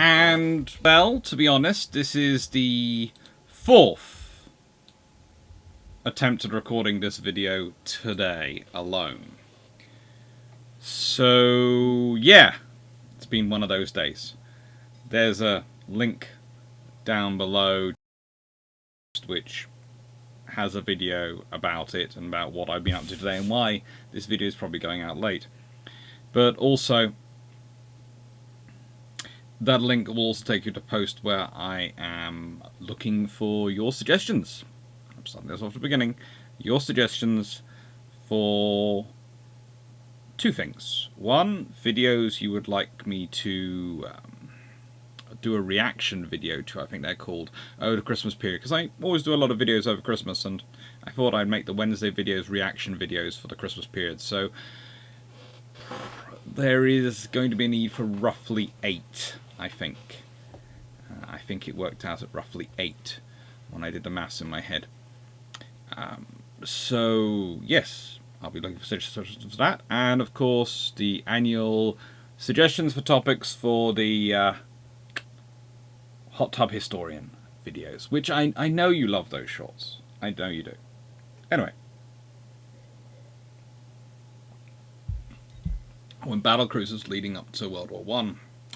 And, well, to be honest, this is the 4th attempt at recording this video today alone. So, yeah, it's been one of those days. There's a link down below which has a video about it and about what I've been up to today and why this video is probably going out late. But also, that link will also take you to a post where I am looking for your suggestions. I'm starting this off at the beginning. Your suggestions for two things. One, videos you would like me to do a reaction video to, I think they're called, over the Christmas period, because I always do a lot of videos over Christmas, and I thought I'd make the Wednesday videos reaction videos for the Christmas period. So there is going to be a need for roughly 8, I think. I think it worked out at roughly 8 when I did the maths in my head. So yes, I'll be looking for suggestions for that, and of course the annual suggestions for topics for the Hot Tub Historian videos, which I know you love those shorts. I know you do. Anyway, when Battlecruisers leading up to World War I,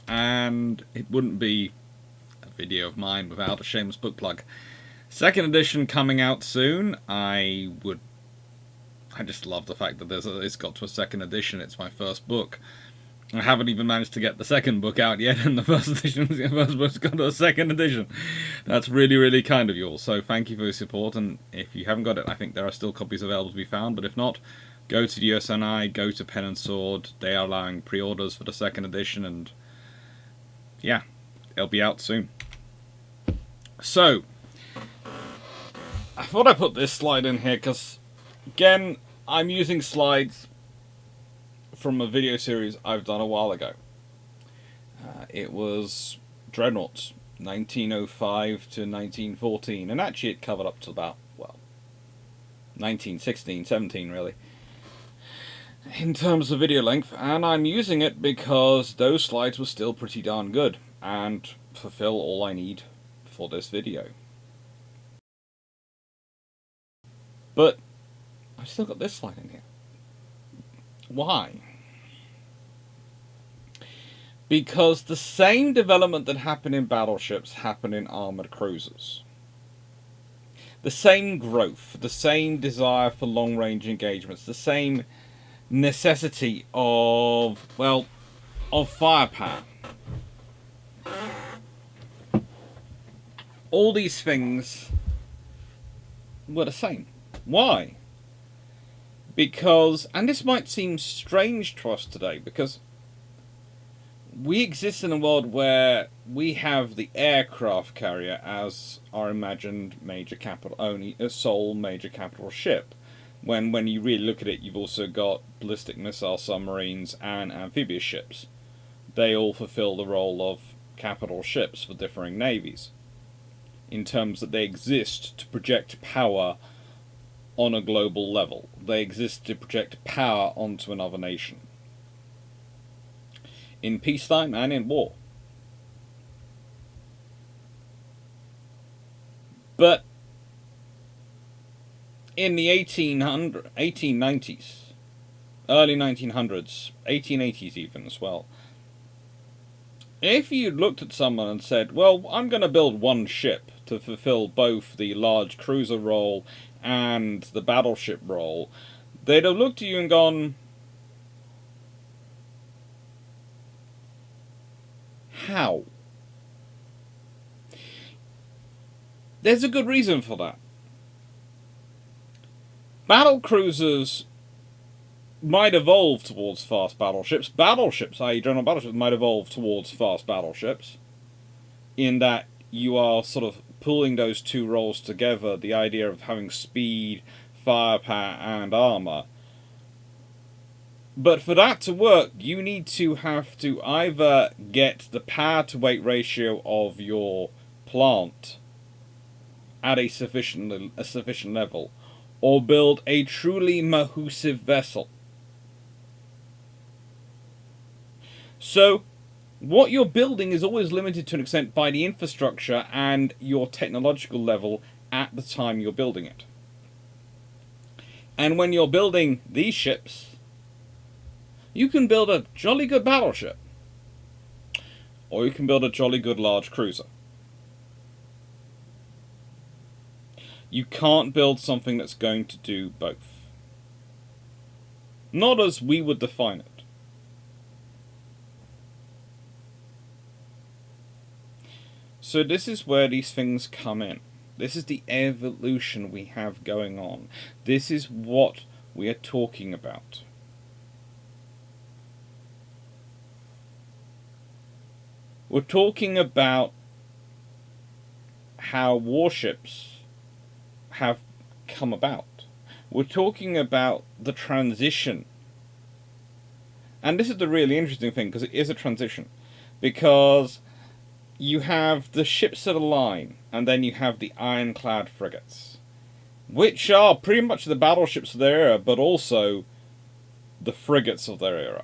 and it wouldn't be a video of mine without a shameless book plug. Second edition coming out soon. I just love the fact that it's got to a second edition. It's my first book. I haven't even managed to get the second book out yet, and the first book's got to a second edition. That's really, really kind of you all. So thank you for your support, and if you haven't got it, I think there are still copies available to be found, but if not, go to the USNI, go to Pen and Sword. They are allowing pre-orders for the second edition, and yeah, it'll be out soon. So, I thought I'd put this slide in here, because, again, I'm using slides from a video series I've done a while ago. It was Dreadnoughts, 1905 to 1914, and actually it covered up to about, well, 1916, 17 really, in terms of video length, and I'm using it because those slides were still pretty darn good, and fulfill all I need for this video. But I've still got this slide in here. Why? Because the same development that happened in battleships happened in armoured cruisers. The same growth, the same desire for long-range engagements, the same necessity of, well, of firepower. All these things were the same. Why? Because, and this might seem strange to us today, because we exist in a world where we have the aircraft carrier as our imagined major capital, only a sole major capital ship. When you really look at it, you've also got ballistic missile submarines and amphibious ships. They all fulfill the role of capital ships for differing navies, in terms that they exist to project power on a global level. They exist to project power onto another nation, in peacetime and in war. But in the 1890s, early 1900s, 1880s even as well, if you looked at someone and said, well, I'm going to build one ship to fulfill both the large cruiser role and the battleship role, they'd have looked at you and gone, how? There's a good reason for that. Battlecruisers might evolve towards fast battleships. Battleships, i.e. general battleships, might evolve towards fast battleships, in that you are sort of pulling those two roles together, the idea of having speed, firepower, and armour. But for that to work, you need to have to either get the power-to-weight ratio of your plant at a sufficient level, or build a truly massive vessel. So, What you're building is always limited to an extent by the infrastructure and your technological level at the time you're building it. And when you're building these ships, you can build a jolly good battleship, or you can build a jolly good large cruiser. You can't build something that's going to do both. Not as we would define it. So this is where these things come in. This is the evolution we have going on. This is what we are talking about. We're talking about how warships have come about. We're talking about the transition. And this is the really interesting thing, because it is a transition. Because you have the ships of the line, and then you have the ironclad frigates, which are pretty much the battleships of their era, but also the frigates of their era.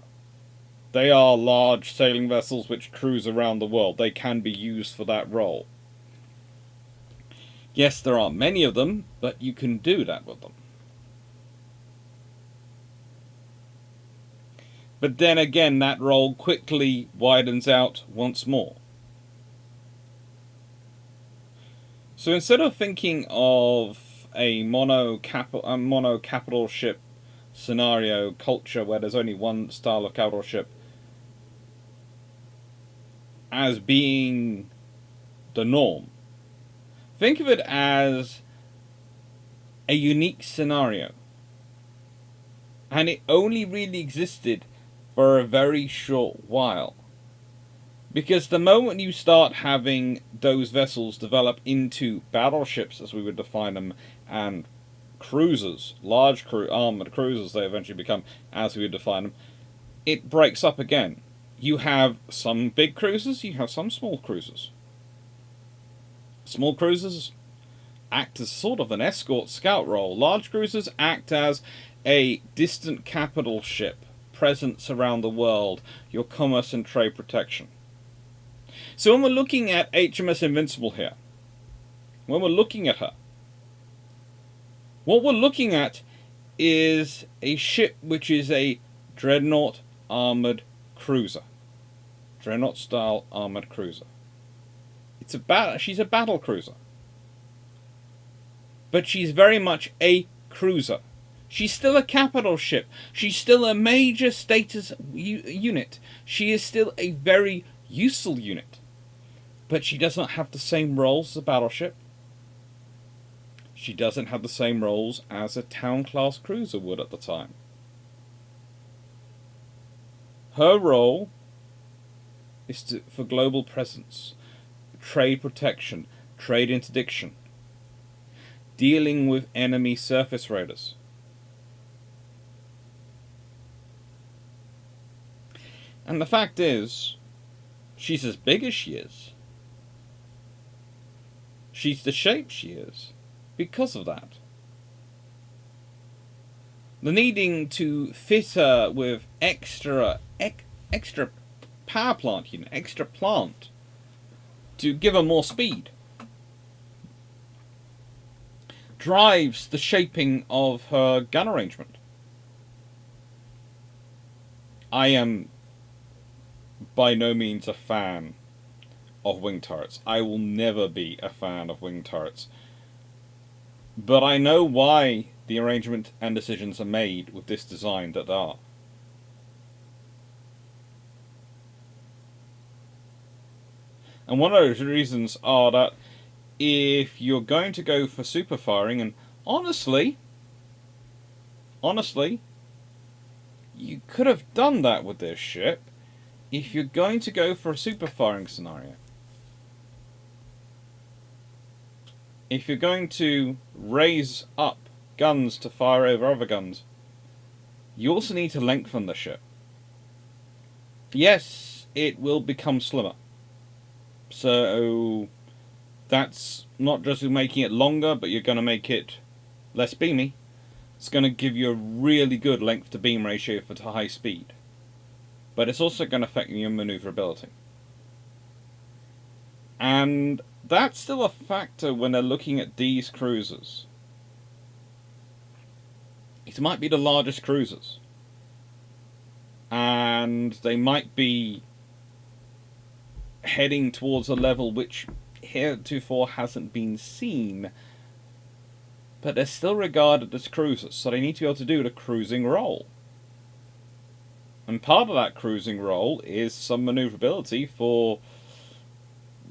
They are large sailing vessels which cruise around the world. They can be used for that role. Yes, there aren't many of them, but you can do that with them. But then again, that role quickly widens out once more. So instead of thinking of a mono capital ship scenario culture where there's only one style of capital ship as being the norm, think of it as a unique scenario. And it only really existed for a very short while. Because the moment you start having those vessels develop into battleships, as we would define them, and cruisers, large armoured cruisers they eventually become, as we would define them, it breaks up again. You have some big cruisers, you have some small cruisers. Small cruisers act as sort of an escort scout role. Large cruisers act as a distant capital ship, presence around the world, your commerce and trade protection. So when we're looking at HMS Invincible here, when we're looking at her, what we're looking at is a ship which is a dreadnought armoured cruiser. Dreadnought style armoured cruiser. She's a battle cruiser. But she's very much a cruiser. She's still a capital ship. She's still a major status unit. She is still a very useful unit. But she doesn't have the same roles as a battleship. She doesn't have the same roles as a town-class cruiser would at the time. Her role is for global presence, trade protection, trade interdiction, dealing with enemy surface raiders. And the fact is, she's as big as she is. She's the shape she is because of that. The needing to fit her with extra power plant unit, extra plant to give her more speed, drives the shaping of her gun arrangement. I am by no means a fan of wing turrets. I will never be a fan of wing turrets. But I know why the arrangement and decisions are made with this design that they are. And one of those reasons are that if you're going to go for super firing, and honestly, you could have done that with this ship if you're going to go for a super firing scenario. If you're going to raise up guns to fire over other guns, you also need to lengthen the ship. Yes, it will become slimmer. So that's not just making it longer, but you're going to make it less beamy. It's going to give you a really good length to beam ratio for high speed. But it's also going to affect your maneuverability. And that's still a factor when they're looking at these cruisers. It might be the largest cruisers. And they might be heading towards a level which heretofore hasn't been seen. But they're still regarded as cruisers, so they need to be able to do the cruising role. And part of that cruising role is some maneuverability for,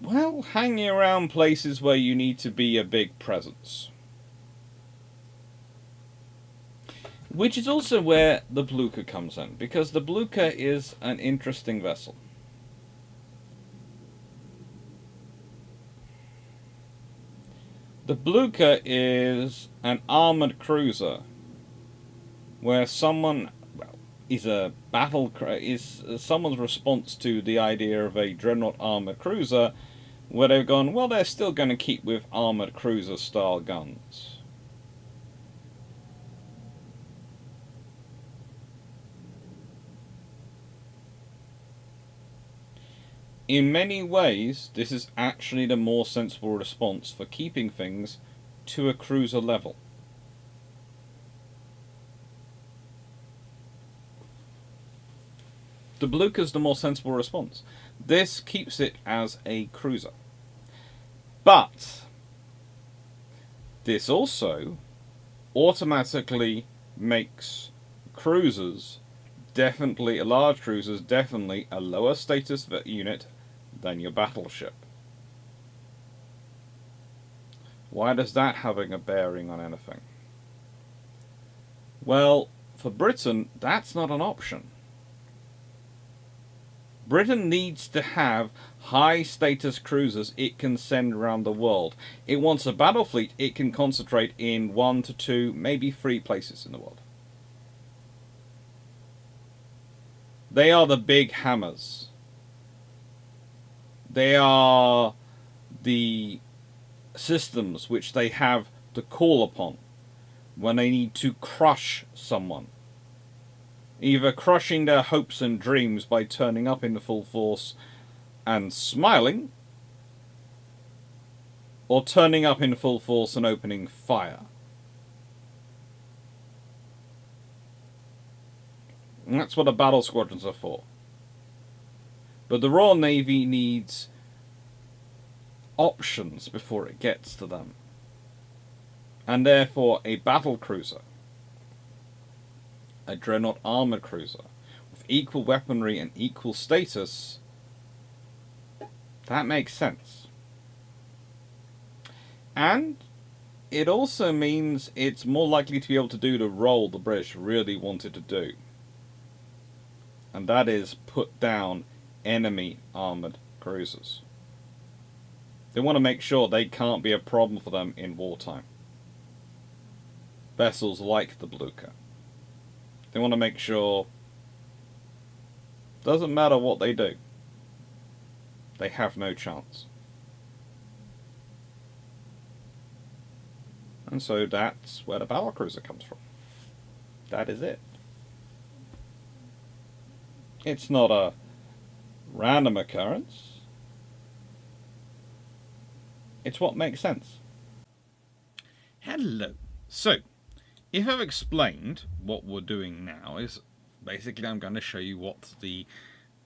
well, hanging around places where you need to be a big presence. Which is also where the Blucher comes in, because the Blucher is an interesting vessel. The Blucher is an armoured cruiser where someone is someone's response to the idea of a dreadnought armoured cruiser, where they've gone, well, they're still going to keep with armoured cruiser style guns. In many ways, this is actually the more sensible response for keeping things to a cruiser level. The Blucher's the more sensible response. This keeps it as a cruiser. But this also automatically makes cruisers, definitely large cruisers, definitely a lower status unit than your battleship. Why does that having a bearing on anything? Well, for Britain, that's not an option. Britain needs to have high status cruisers it can send around the world. It wants a battle fleet it can concentrate in 1 to 2, maybe 3 places in the world. They are the big hammers. They are the systems which they have to call upon when they need to crush someone. Either crushing their hopes and dreams by turning up in full force and smiling, or turning up in full force and opening fire. And that's what the battle squadrons are for. But the Royal Navy needs options before it gets to them. And therefore a battle cruiser, a dreadnought armoured cruiser, with equal weaponry and equal status, that makes sense. And it also means it's more likely to be able to do the role the British really wanted to do. And that is put down enemy armoured cruisers. They want to make sure they can't be a problem for them in wartime. Vessels like the Blucher. They want to make sure, doesn't matter what they do, they have no chance. And so that's where the Battlecruiser comes from. That is it. It's not a random occurrence. It's what makes sense. Hello. So, if I've explained what we're doing now, is basically I'm going to show you what the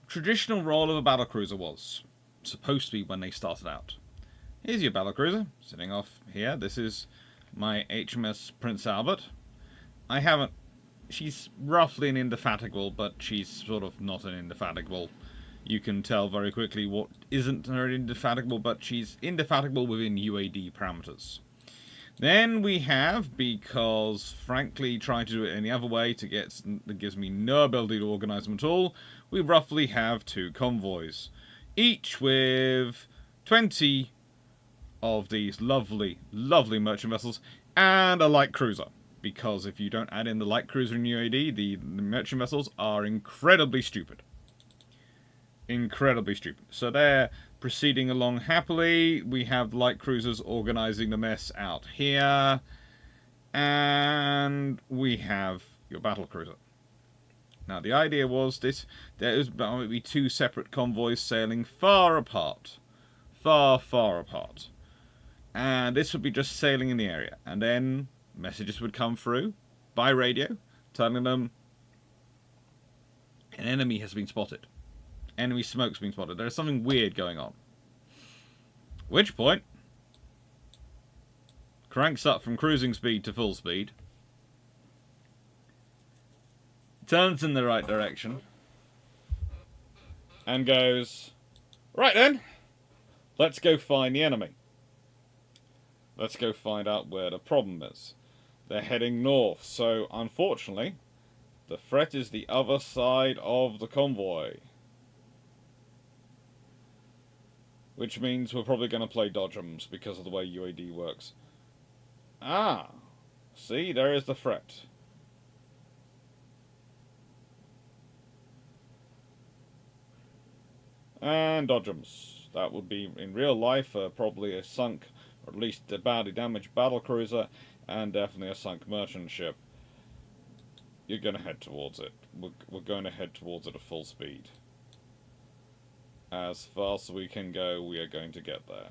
traditional role of a battlecruiser was supposed to be when they started out. Here's your battlecruiser sitting off here. This is my HMS Prince Albert. She's roughly an indefatigable, but she's sort of not an indefatigable. You can tell very quickly what isn't her indefatigable, but she's indefatigable within UAD parameters. Then we have, because frankly trying to do it any other way that gives me no ability to organise them at all, we roughly have 2 convoys, each with 20 of these lovely, lovely merchant vessels and a light cruiser. Because if you don't add in the light cruiser in UAD, the merchant vessels are incredibly stupid. Incredibly stupid. So they're proceeding along happily. We have light cruisers organising the mess out here. And we have your battle cruiser. Now the idea was there was going to be 2 separate convoys sailing far apart. far, far apart. And this would be just sailing in the area. And then messages would come through by radio telling them an enemy has been spotted. Enemy smoke's been spotted. There's something weird going on. Which point, cranks up from cruising speed to full speed, turns in the right direction, and goes, right then, let's go find the enemy. Let's go find out where the problem is. They're heading north, so unfortunately, the threat is the other side of the convoy. Which means we're probably going to play dodgems because of the way UAD works. Ah, see, there is the threat. And dodgems. That would be, in real life, probably a sunk, or at least a badly damaged battlecruiser, and definitely a sunk merchant ship. You're going to head towards it. We're going to head towards it at full speed. As fast as we can go, we are going to get there.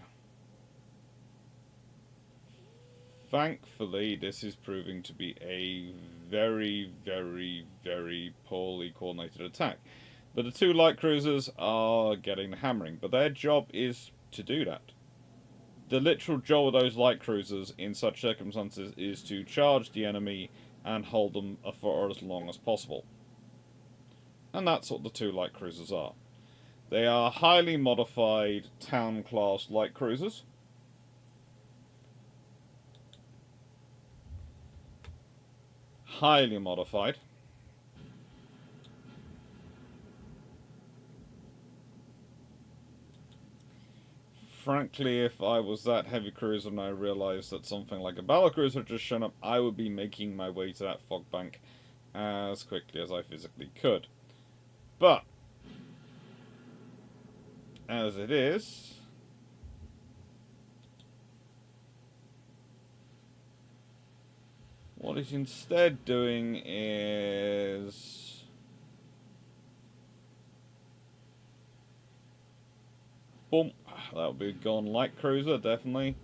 Thankfully, this is proving to be a very, very, very poorly coordinated attack. But the two light cruisers are getting the hammering, but their job is to do that. The literal job of those light cruisers in such circumstances is to charge the enemy and hold them for as long as possible. And that's what the two light cruisers are. They are highly modified town-class light cruisers. Highly modified. Frankly, if I was that heavy cruiser and I realised that something like a battlecruiser had just shown up, I would be making my way to that fog bank as quickly as I physically could. But as it is, what he's instead doing is boom, that would be a gone light cruiser, definitely.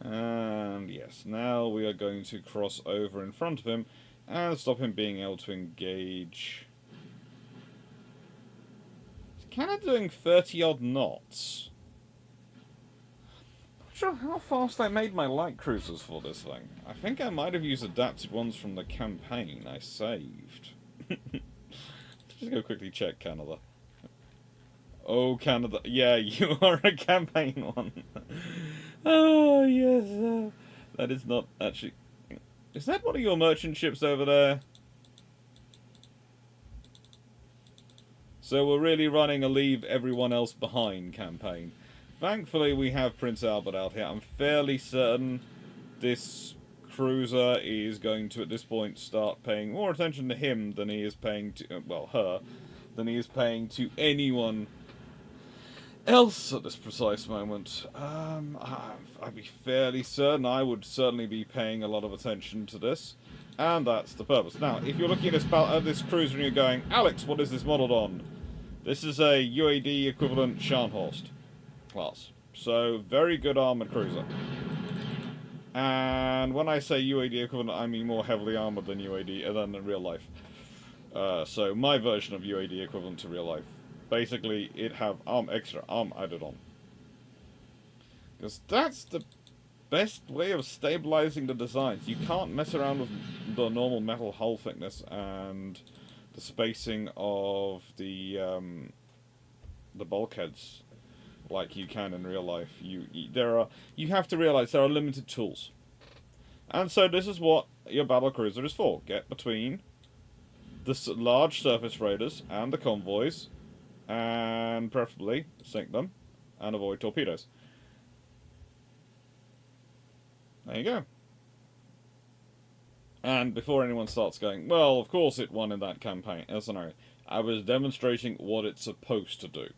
And yes, now we are going to cross over in front of him and stop him being able to engage. Kind of doing 30-odd knots. Not sure how fast I made my light cruisers for this thing. I think I might have used adapted ones from the campaign I saved. Just go quickly check Canada. Oh, Canada. Yeah, you are a campaign one. Oh, yes. That is not actually... Is that one of your merchant ships over there? So we're really running a leave everyone else behind campaign. Thankfully we have Prince Albert out here. I'm fairly certain this cruiser is going to at this point start paying more attention to him than he is paying to, well, her, than he is paying to anyone else at this precise moment. I'd be fairly certain I would certainly be paying a lot of attention to this. And that's the purpose. Now, if you're looking at this cruiser and you're going, Alex, what is this modelled on? This is a UAD equivalent Scharnhorst class. So, very good armoured cruiser. And when I say UAD equivalent, I mean more heavily armoured than UAD, than in real life. So, my version of UAD equivalent to real life. Basically, it have extra arm added on. Because that's the best way of stabilizing the designs. You can't mess around with the normal metal hull thickness and the spacing of the bulkheads like you can in real life. You have to realize there are limited tools, and so this is what your battlecruiser is for. Get between the large surface raiders and the convoys, and preferably sink them and avoid torpedoes. There you go. And before anyone starts going, well, of course it won in that campaign scenario, I was demonstrating what it's supposed to do.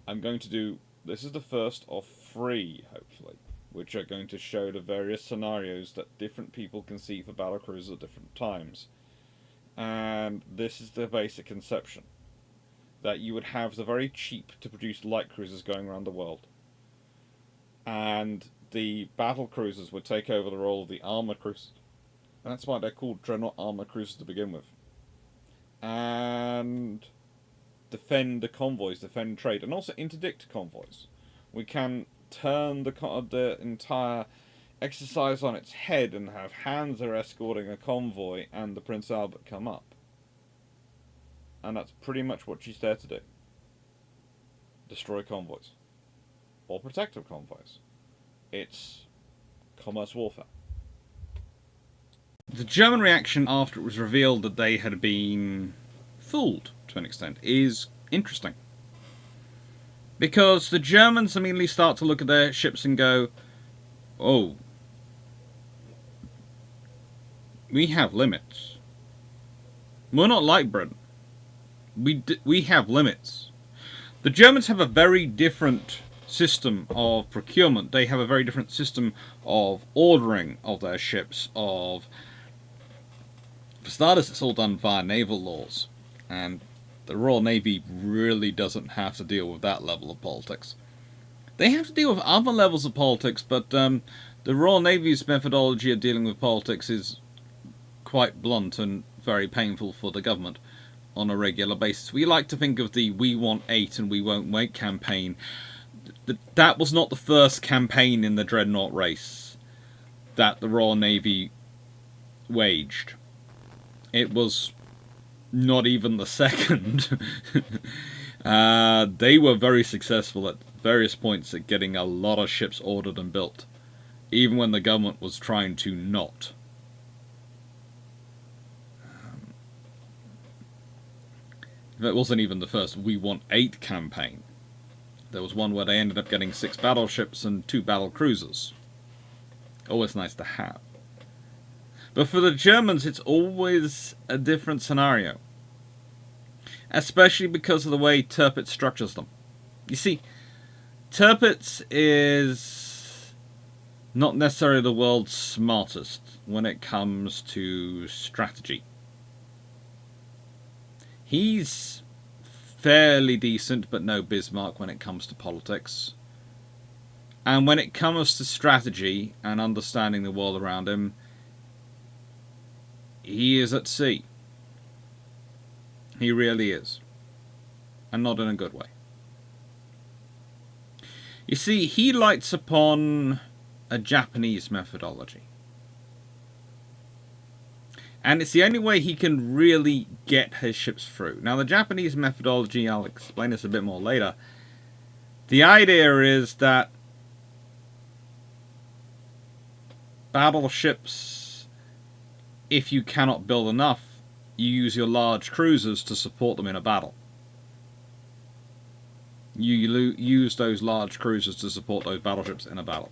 I'm going to do, this is the first of 3, hopefully, which are going to show the various scenarios that different people can see for battlecruisers at different times. And this is the basic conception. that you would have the very cheap to produce light cruisers going around the world. And the battle cruisers would take over the role of the armor cruisers. And that's why they're called dreadnought armor cruisers to begin with. And defend the convoys, defend trade, and also interdict convoys. We can turn the entire exercise on its head and have Hansa escorting a convoy and the Prince Albert come up. And that's pretty much what she's there to do. Destroy convoys. Or protective convoys. It's commerce warfare. The German reaction after it was revealed that they had been fooled, to an extent, is interesting. Because the Germans immediately start to look at their ships and go, oh, we have limits. We're not like Britain. We have limits. The Germans have a very different system of procurement. They have a very different system of ordering of their ships. For starters, it's all done via naval laws. And the Royal Navy really doesn't have to deal with that level of politics. They have to deal with other levels of politics, but the Royal Navy's methodology of dealing with politics is quite blunt and very painful for the government on a regular basis. We like to think of the "we want 8 and we won't wait" campaign. That was not the first campaign in the Dreadnought race that the Royal Navy waged. It was not even the second. They were very successful at various points at getting a lot of ships ordered and built, even when the government was trying to not. That wasn't even the first "we want 8" campaign. There was one where they ended up getting 6 battleships and 2 battle cruisers. Always nice to have. But for the Germans, it's always a different scenario. Especially because of the way Tirpitz structures them. You see, Tirpitz is not necessarily the world's smartest when it comes to strategy. He's fairly decent, but no Bismarck when it comes to politics. And when it comes to strategy and understanding the world around him, he is at sea. He really is. And not in a good way. You see, he lights upon a Japanese methodology. And it's the only way he can really get his ships through. Now, the Japanese methodology, I'll explain this a bit more later. The idea is that battleships, if you cannot build enough, you use your large cruisers to support them in a battle. You use those large cruisers to support those battleships in a battle.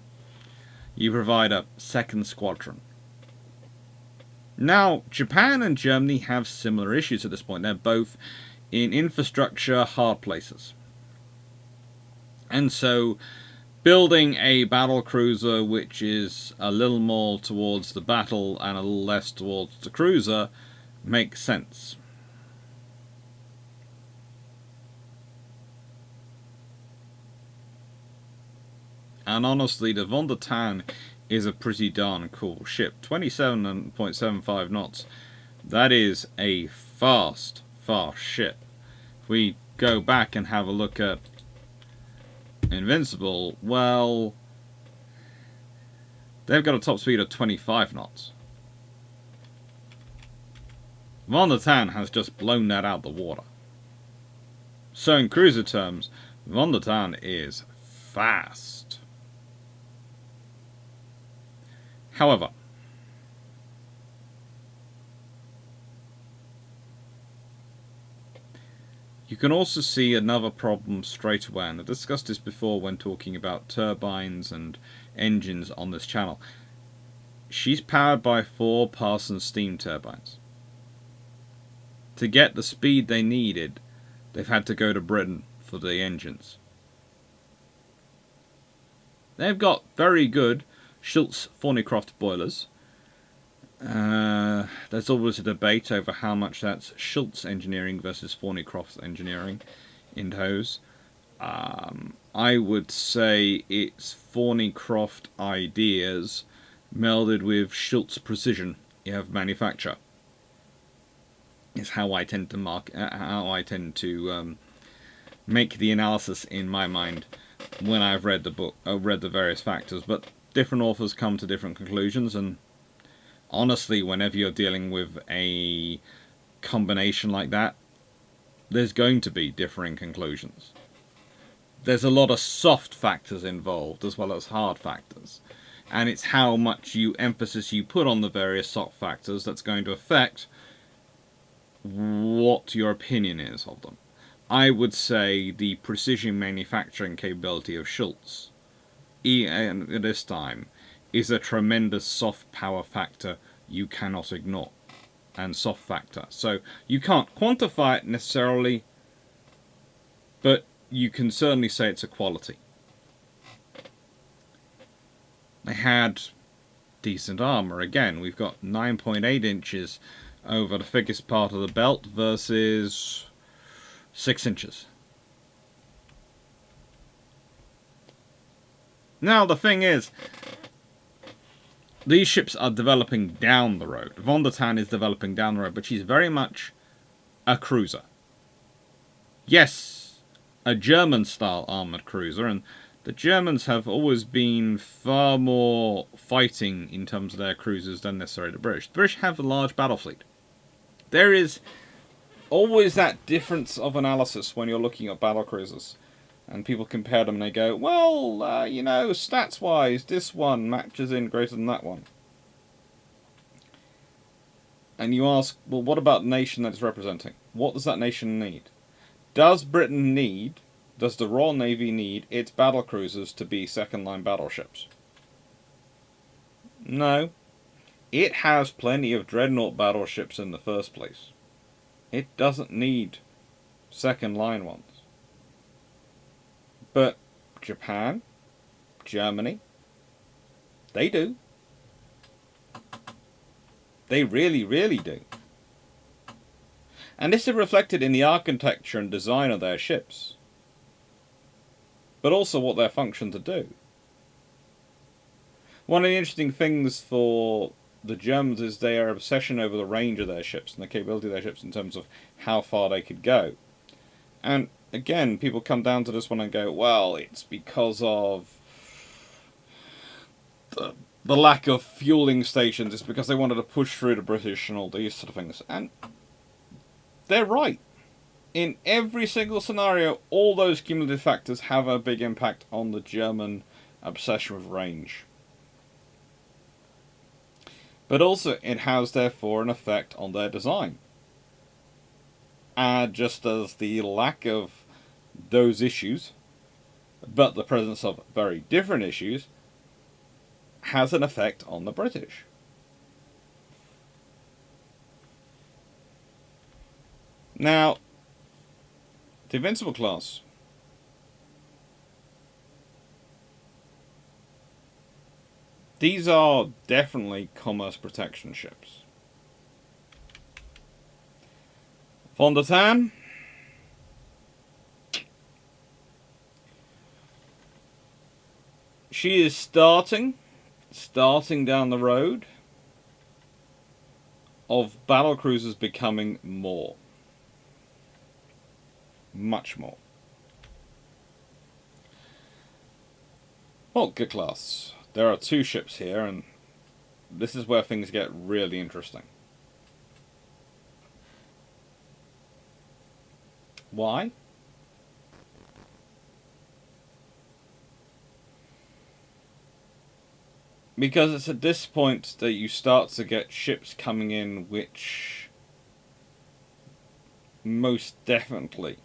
You provide a second squadron. Now, Japan and Germany have similar issues at this point. They're both in infrastructure hard places. And so, building a battle cruiser which is a little more towards the battle and a little less towards the cruiser makes sense. And honestly, the Von der Tann is a pretty darn cool ship. 27.75 knots. That is a fast ship. If we go back and have a look at Invincible, well, they've got a top speed of 25 knots. Von der Tann has just blown that out the water. So in cruiser terms, Von der Tann is fast. However, you can also see another problem straight away, and I discussed this before when talking about turbines and engines on this channel. She's powered by 4 Parsons steam turbines. To get the speed they needed, they've had to go to Britain for the engines. They've got very good Schultz Thornycroft boilers, There's always a debate over how much that's Schultz engineering versus Thornycroft's engineering in tows. I would say it's Thornycroft ideas melded with Schultz precision of manufacture. Is how I tend to make the analysis in my mind when I've read the book, read the various factors. But different authors come to different conclusions, and honestly, whenever you're dealing with a combination like that, there's going to be differing conclusions. There's a lot of soft factors involved as well as hard factors, and it's how much emphasis you put on the various soft factors that's going to affect what your opinion is of them. I would say the precision manufacturing capability of Schultz at this time is a tremendous soft power factor you cannot ignore, and soft factor. So you can't quantify it necessarily, but you can certainly say it's a quality. They had decent armor. Again, we've got 9.8 inches over the thickest part of the belt versus 6 inches. Now, the thing is, these ships are developing down the road. Von der Tann is developing down the road, but she's very much a cruiser. Yes, a German-style armoured cruiser, and the Germans have always been far more fighting in terms of their cruisers than necessarily the British. The British have a large battle fleet. There is always that difference of analysis when you're looking at battlecruisers. And people compare them and they go, well, you know, stats-wise, this one matches in greater than that one. And you ask, well, what about the nation that it's representing? What does that nation need? Does Britain need, does the Royal Navy need its battlecruisers to be second-line battleships? No. It has plenty of dreadnought battleships in the first place. It doesn't need second-line ones. But Japan, Germany, they do. They really, really do. And this is reflected in the architecture and design of their ships, but also what their function to do. One of the interesting things for the Germans is their obsession over the range of their ships and the capability of their ships in terms of how far they could go. And again, people come down to this one and go, well, it's because of the lack of fueling stations. It's because they wanted to push through the British and all these sort of things. And they're right. In every single scenario, all those cumulative factors have a big impact on the German obsession with range. But also, it has, therefore, an effect on their design. And just as the lack of those issues, but the presence of very different issues, has an effect on the British. Now, the Invincible class. These are definitely commerce protection ships. Von der Tann. She is starting down the road of battlecruisers becoming more. Much more. Moltke class. There are 2 ships here, and this is where things get really interesting. Why? Because it's at this point that you start to get ships coming in which most definitely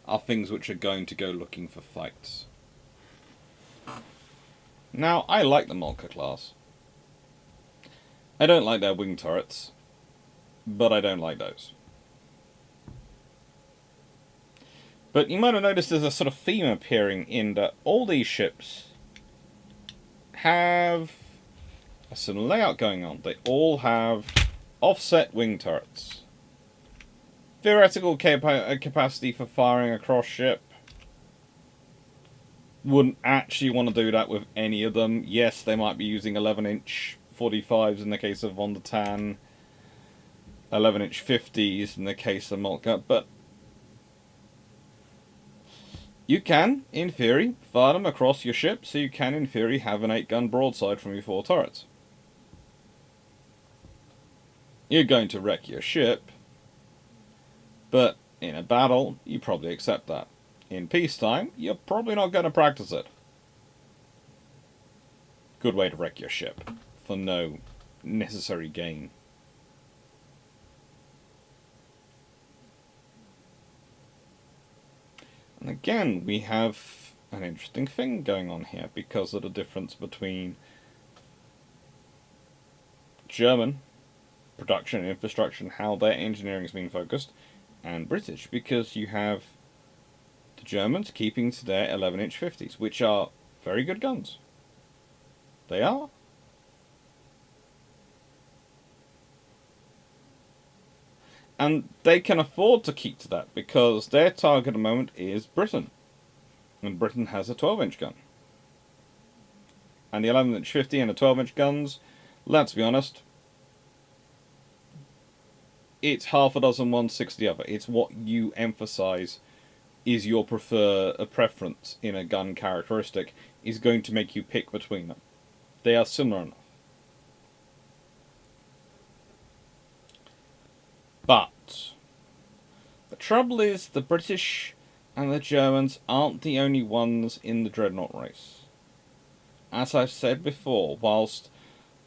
are things which are going to go looking for fights. Now, I like the Moltke class. I don't like their wing turrets, but I don't like those. But you might have noticed there's a sort of theme appearing in that all these ships have a similar layout going on. They all have offset wing turrets. Theoretical capacity for firing across ship. Wouldn't actually want to do that with any of them. Yes, they might be using 11-inch 45s in the case of Von der Tann, 11-inch 50s in the case of Moltke, but you can, in theory, fire them across your ship, so you can, in theory, have an 8-gun broadside from your 4 turrets. You're going to wreck your ship, but in a battle, you probably accept that. In peacetime, you're probably not going to practice it. Good way to wreck your ship, for no necessary gain. And again, we have an interesting thing going on here, because of the difference between German production and infrastructure and how their engineering is being focused, and British, because you have the Germans keeping to their 11-inch 50s, which are very good guns. They are. And they can afford to keep to that, because their target at the moment is Britain. And Britain has a 12-inch gun. And the 11-inch 50 and the 12-inch guns, let's be honest, it's half a dozen one, 6 the other. It's what you emphasize is your preference in a gun characteristic is going to make you pick between them. They are similar enough. But the trouble is the British and the Germans aren't the only ones in the Dreadnought race. As I've said before, whilst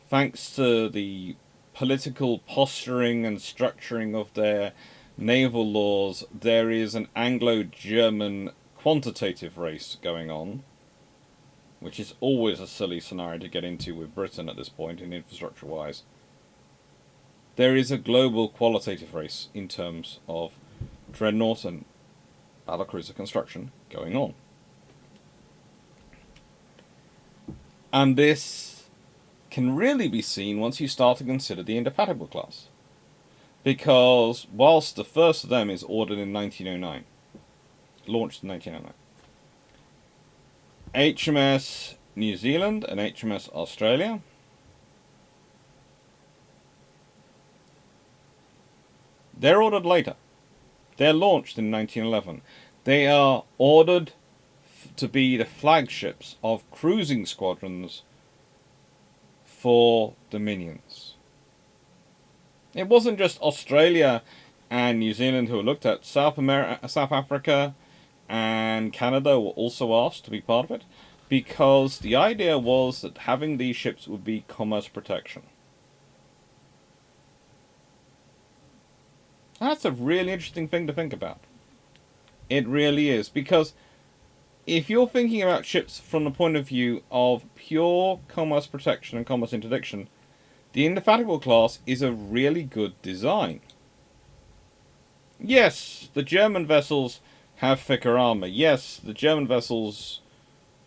thanks to the political posturing and structuring of their naval laws, there is an Anglo-German quantitative race going on, which is always a silly scenario to get into with Britain at this point in infrastructure-wise. There is a global qualitative race in terms of Dreadnought and Battlecruiser construction going on. And this can really be seen once you start to consider the Indefatigable class. Because whilst the first of them is ordered in 1909, launched in 1909, HMS New Zealand and HMS Australia they're ordered later. They're launched in 1911. They are ordered to be the flagships of cruising squadrons for Dominions. It wasn't just Australia and New Zealand who were looked at. South Africa and Canada were also asked to be part of it, because the idea was that having these ships would be commerce protection. That's a really interesting thing to think about. It really is, because if you're thinking about ships from the point of view of pure commerce protection and commerce interdiction, the Indefatigable class is a really good design. Yes, the German vessels have thicker armor. Yes, the German vessels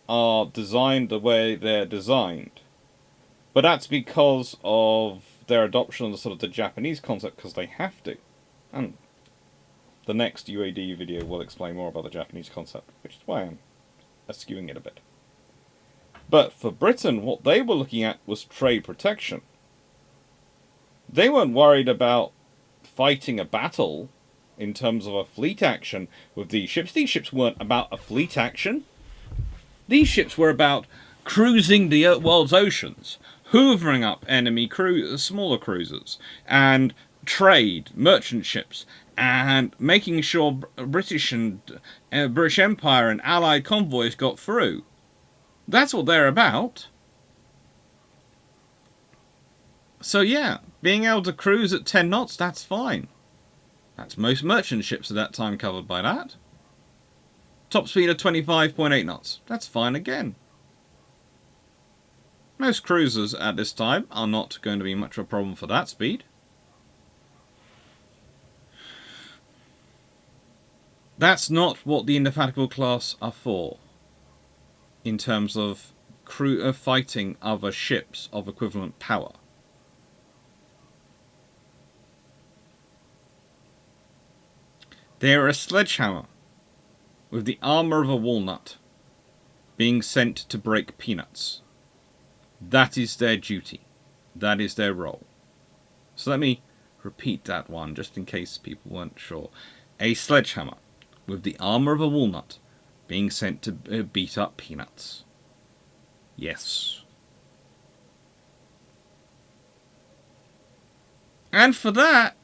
are designed the way they're designed. But that's because of their adoption of the sort of the Japanese concept, because they have to. And the next UAD video will explain more about the Japanese concept, which is why I'm eschewing it a bit. But for Britain, what they were looking at was trade protection. They weren't worried about fighting a battle in terms of a fleet action with these ships. These ships weren't about a fleet action. These ships were about cruising the world's oceans, hoovering up enemy smaller cruisers, and trade, merchant ships, and making sure British and British Empire and Allied convoys got through. That's what they're about. So yeah, being able to cruise at 10 knots, that's fine. That's most merchant ships at that time covered by that. Top speed of 25.8 knots. That's fine again. Most cruisers at this time are not going to be much of a problem for that speed. That's not what the Indefatigable class are for, in terms of fighting other ships of equivalent power. They are a sledgehammer with the armour of a walnut being sent to break peanuts. That is their duty. That is their role. So let me repeat that one just in case people weren't sure. A sledgehammer with the armour of a walnut being sent to beat up peanuts. Yes. And for that,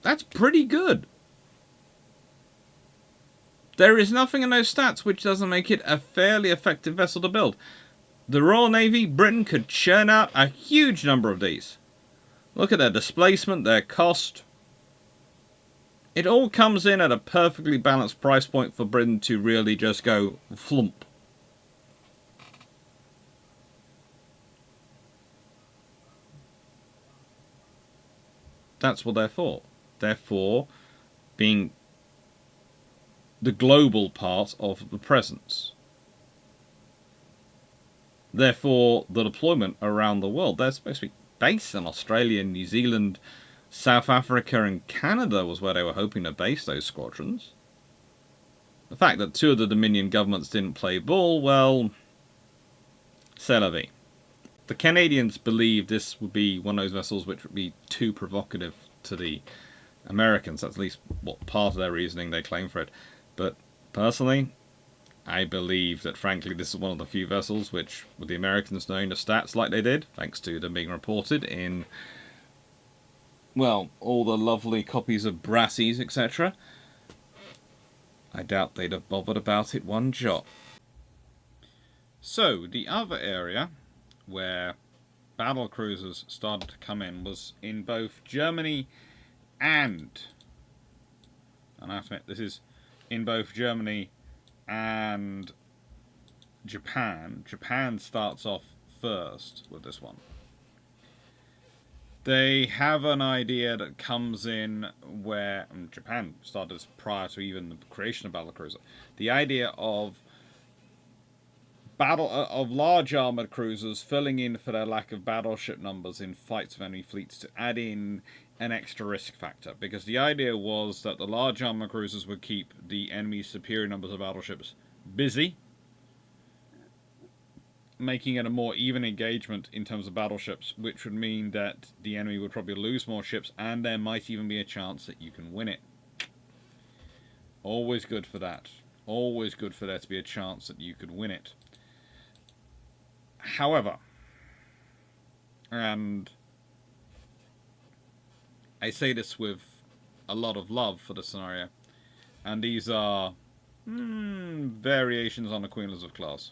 that's pretty good. There is nothing in those stats which doesn't make it a fairly effective vessel to build. The Royal Navy, Britain, could churn out a huge number of these. Look at their displacement, their cost. It all comes in at a perfectly balanced price point for Britain to really just go flump. That's what they're for. They're for being the global part of the presence. Therefore, the deployment around the world. They're supposed to be based in Australia, New Zealand, South Africa and Canada was where they were hoping to base those squadrons. The fact that two of the Dominion governments didn't play ball, well, c'est la vie. The Canadians believed this would be one of those vessels which would be too provocative to the Americans. That's at least what part of their reasoning they claim for it. But personally, I believe that frankly this is one of the few vessels which, with the Americans knowing the stats like they did, thanks to them being reported in, well, all the lovely copies of Brassies, etc., I doubt they'd have bothered about it one jot. So, the other area where battlecruisers started to come in was in both Germany and I have to admit, this is in both Germany and Japan. Japan starts off first with this one. They have an idea that comes in where Japan started prior to even the creation of Battlecruiser. The idea of large armoured cruisers filling in for their lack of battleship numbers in fights of enemy fleets to add in an extra risk factor. Because the idea was that the large armoured cruisers would keep the enemy's superior numbers of battleships busy, making it a more even engagement in terms of battleships, which would mean that the enemy would probably lose more ships, and there might even be a chance that you can win it. Always good for that. Always good for there to be a chance that you could win it. However, and I say this with a lot of love for the scenario, and these are variations on the Queen Elizabeth class.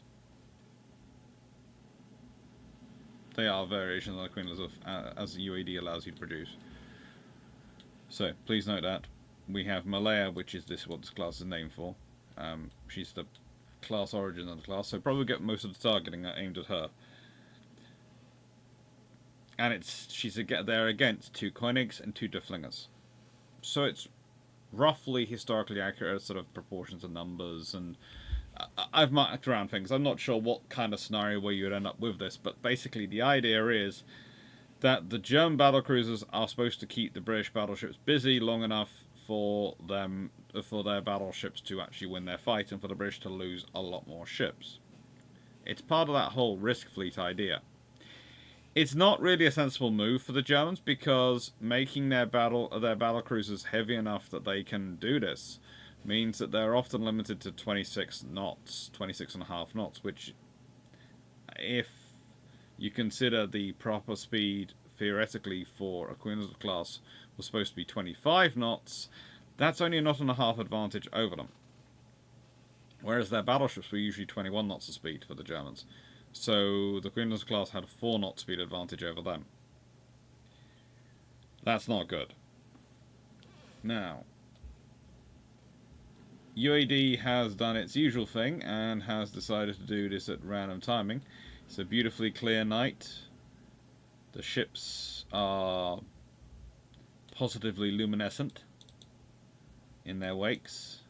They are variations on the Queen Elizabeth as the UAD allows you to produce. So please note that we have Malaya, which is what this class is named for. She's the class origin of the class, so probably get most of the targeting aimed at her. And she's there against 2 Koenigs and 2 Deflingers. So it's roughly historically accurate sort of proportions of numbers, and I've marked around things. I'm not sure what kind of scenario where you would end up with this, but basically the idea is that the German battlecruisers are supposed to keep the British battleships busy long enough for their battleships to actually win their fight and for the British to lose a lot more ships. It's part of that whole risk fleet idea. It's not really a sensible move for the Germans because making their battlecruisers heavy enough that they can do this means that they're often limited to 26 knots, 26.5 knots, which, if you consider the proper speed theoretically for a Queen Elizabeth class was supposed to be 25 knots, that's only a knot and a half advantage over them. Whereas their battleships were usually 21 knots of speed for the Germans. So the Queen Elizabeth class had a 4 knot speed advantage over them. That's not good. Now, UAD has done its usual thing and has decided to do this at random timing. It's a beautifully clear night. The ships are positively luminescent in their wakes.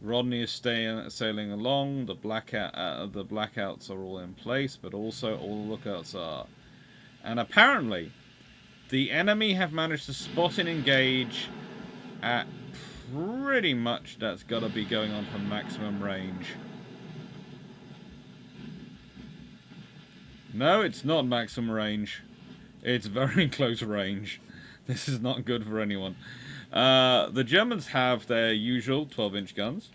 Rodney is sailing along. The blackouts are all in place, but also all the lookouts are. And apparently, the enemy have managed to spot and engage at pretty much that's got to be going on for maximum range. No, it's not maximum range. It's very close range. This is not good for anyone. The Germans have their usual 12-inch guns,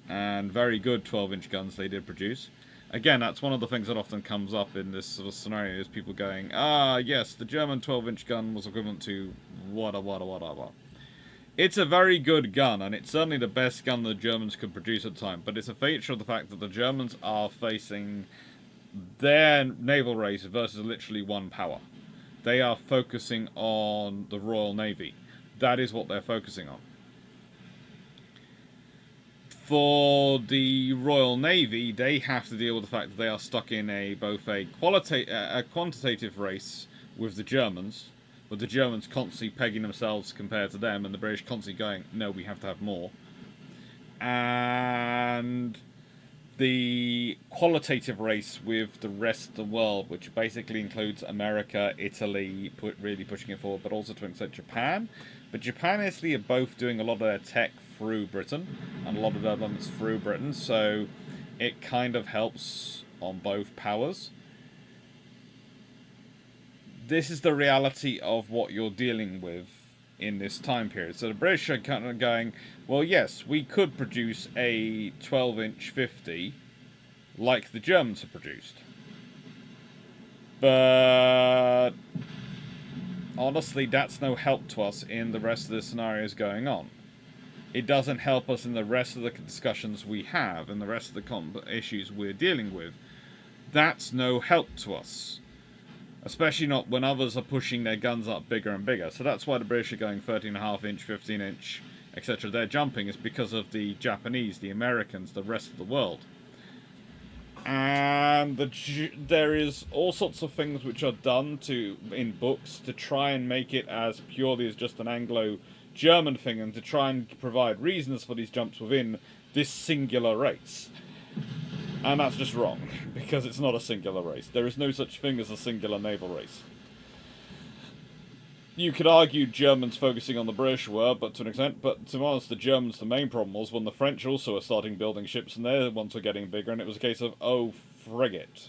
and very good 12-inch guns they did produce. Again, that's one of the things that often comes up in this sort of scenario, is people going, yes, the German 12-inch gun was equivalent to whatever. It's a very good gun, and it's certainly the best gun the Germans could produce at the time, but it's a feature of the fact that the Germans are facing their naval race versus literally one power. They are focusing on the Royal Navy. That is what they're focusing on. For the Royal Navy, they have to deal with the fact that they are stuck in both a quantitative race with the Germans constantly pegging themselves compared to them, and the British constantly going, no, we have to have more. And the qualitative race with the rest of the world, which basically includes America, Italy, really pushing it forward, but also to an extent Japan. But Japan and Italy are both doing a lot of their tech through Britain, and a lot of their developments through Britain, so it kind of helps on both powers. This is the reality of what you're dealing with in this time period. So the British are kind of going, well, yes, we could produce a 12-inch 50 like the Germans have produced. But honestly, that's no help to us in the rest of the scenarios going on. It doesn't help us in the rest of the discussions we have and the rest of the issues we're dealing with. That's no help to us. Especially not when others are pushing their guns up bigger and bigger. So that's why the British are going 13.5-inch, 15-inch, etc. They're jumping is because of the Japanese, the Americans, the rest of the world. And there is all sorts of things which are done in books to try and make it as purely as just an Anglo-German thing, and to try and provide reasons for these jumps within this singular race. And that's just wrong, because it's not a singular race. There is no such thing as a singular naval race. You could argue Germans focusing on the British were, but to an extent, but to be honest, the Germans, the main problem was when the French also were starting building ships, and their ones were getting bigger, and it was a case of, oh, frigate.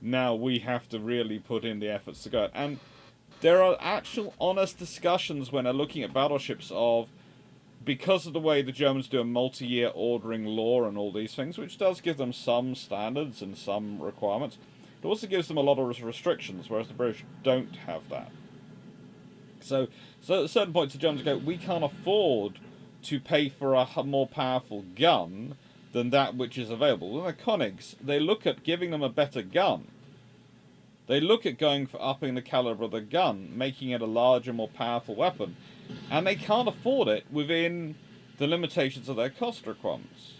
Now we have to really put in the efforts to go. And there are actual honest discussions when they're looking at battleships of, because of the way the Germans do a multi-year ordering law and all these things, which does give them some standards and some requirements, it also gives them a lot of restrictions, whereas the British don't have that. So at certain points the Germans go, we can't afford to pay for a more powerful gun than that which is available. Well, the Koenigs, they look at giving them a better gun. They look at going for upping the caliber of the gun, making it a larger, more powerful weapon. And they can't afford it within the limitations of their cost requirements.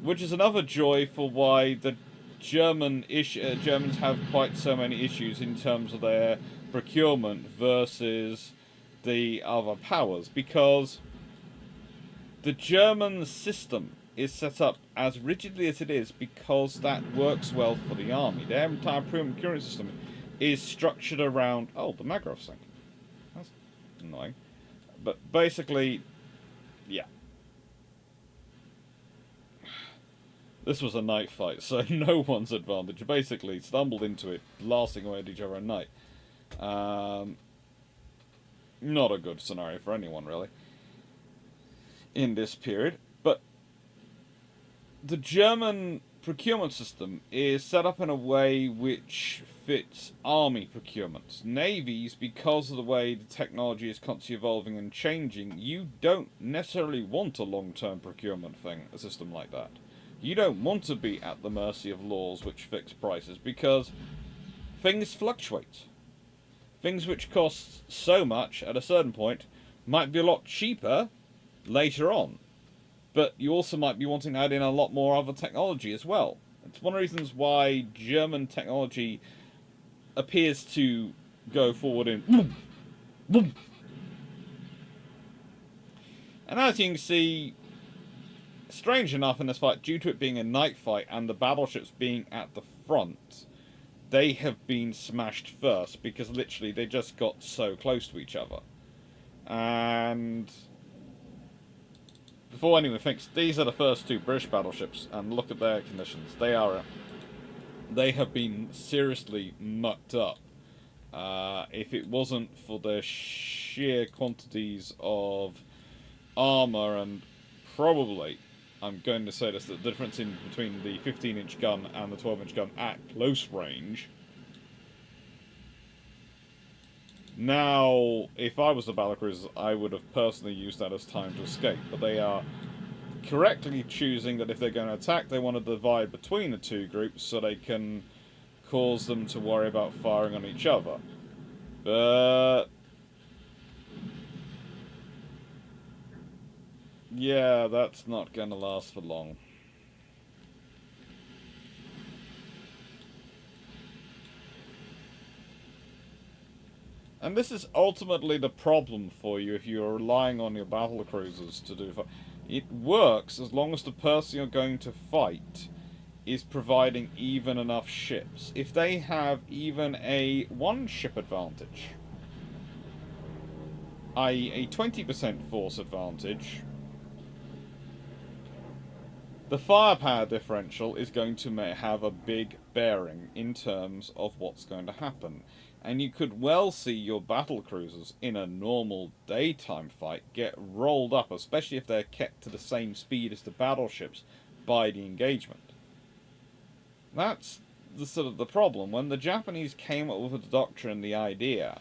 Which is another joy for why the Germans have quite so many issues in terms of their procurement versus the other powers. Because the German system is set up as rigidly as it is because that works well for the army. Their entire procurement system is structured around... Oh, the Magrov's thing. That's annoying. But basically, yeah. This was a night fight, so no one's advantage. You basically stumbled into it, blasting away at each other at night. Not a good scenario for anyone, really, in this period. But the German procurement system is set up in a way which fits army procurements. Navies, because of the way the technology is constantly evolving and changing, you don't necessarily want a long-term procurement thing, a system like that. You don't want to be at the mercy of laws which fix prices, because things fluctuate. Things which cost so much at a certain point might be a lot cheaper later on. But you also might be wanting to add in a lot more other technology as well. It's one of the reasons why German technology appears to go forward in... Boom, boom. And as you can see, strange enough in this fight, due to it being a night fight and the battleships being at the front, they have been smashed first because literally they just got so close to each other. And before anyone thinks, these are the first two British battleships, and look at their conditions. They have been seriously mucked up. If it wasn't for the sheer quantities of armour and probably, I'm going to say this, the difference between the 15-inch gun and the 12-inch gun at close range. Now, if I was the Battlecruisers, I would have personally used that as time to escape, but they are correctly choosing that if they're going to attack, they want to divide between the two groups so they can cause them to worry about firing on each other. But yeah, that's not going to last for long. And this is ultimately the problem for you if you're relying on your battlecruisers to do. It works as long as the person you're going to fight is providing even enough ships. If they have even a one-ship advantage, i.e. a 20% force advantage, the firepower differential is going to have a big bearing in terms of what's going to happen. And you could well see your battlecruisers in a normal daytime fight get rolled up, especially if they're kept to the same speed as the battleships by the engagement. That's the sort of the problem. When the Japanese came up with the doctrine, the idea,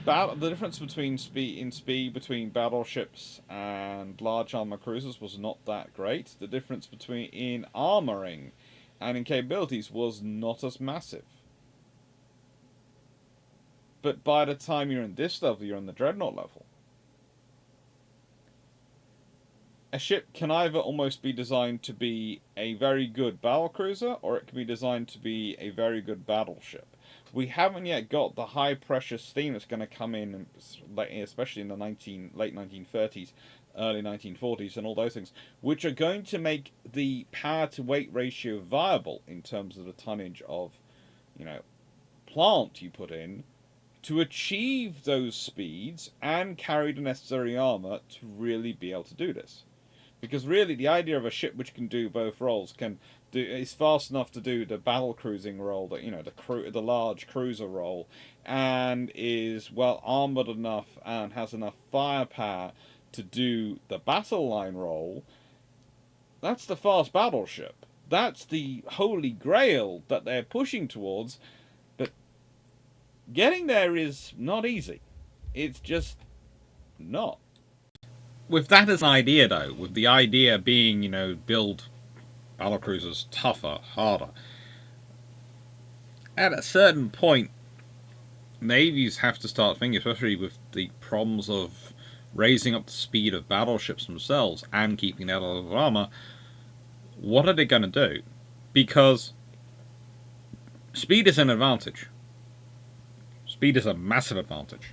the difference between speed between battleships and large armor cruisers was not that great. The difference in armoring and in capabilities was not as massive. But by the time you're in this level, you're in the Dreadnought level. A ship can either almost be designed to be a very good battlecruiser, or it can be designed to be a very good battleship. We haven't yet got the high-pressure steam that's going to come in, especially in the late 1930s, early 1940s, and all those things, which are going to make the power-to-weight ratio viable in terms of the tonnage of, plant you put in, to achieve those speeds and carry the necessary armour to really be able to do this. Because really, the idea of a ship which can do both roles is fast enough to do the battle cruising role, the large cruiser role, and is well armoured enough and has enough firepower to do the battle line role. That's the fast battleship. That's the holy grail that they're pushing towards. But getting there is not easy. It's just not. With that as an idea, though, with the idea being, build battlecruisers tougher, harder, at a certain point, navies have to start thinking, especially with the problems of raising up the speed of battleships themselves and keeping that level of armour, what are they going to do? Because speed is an advantage. Speed is a massive advantage.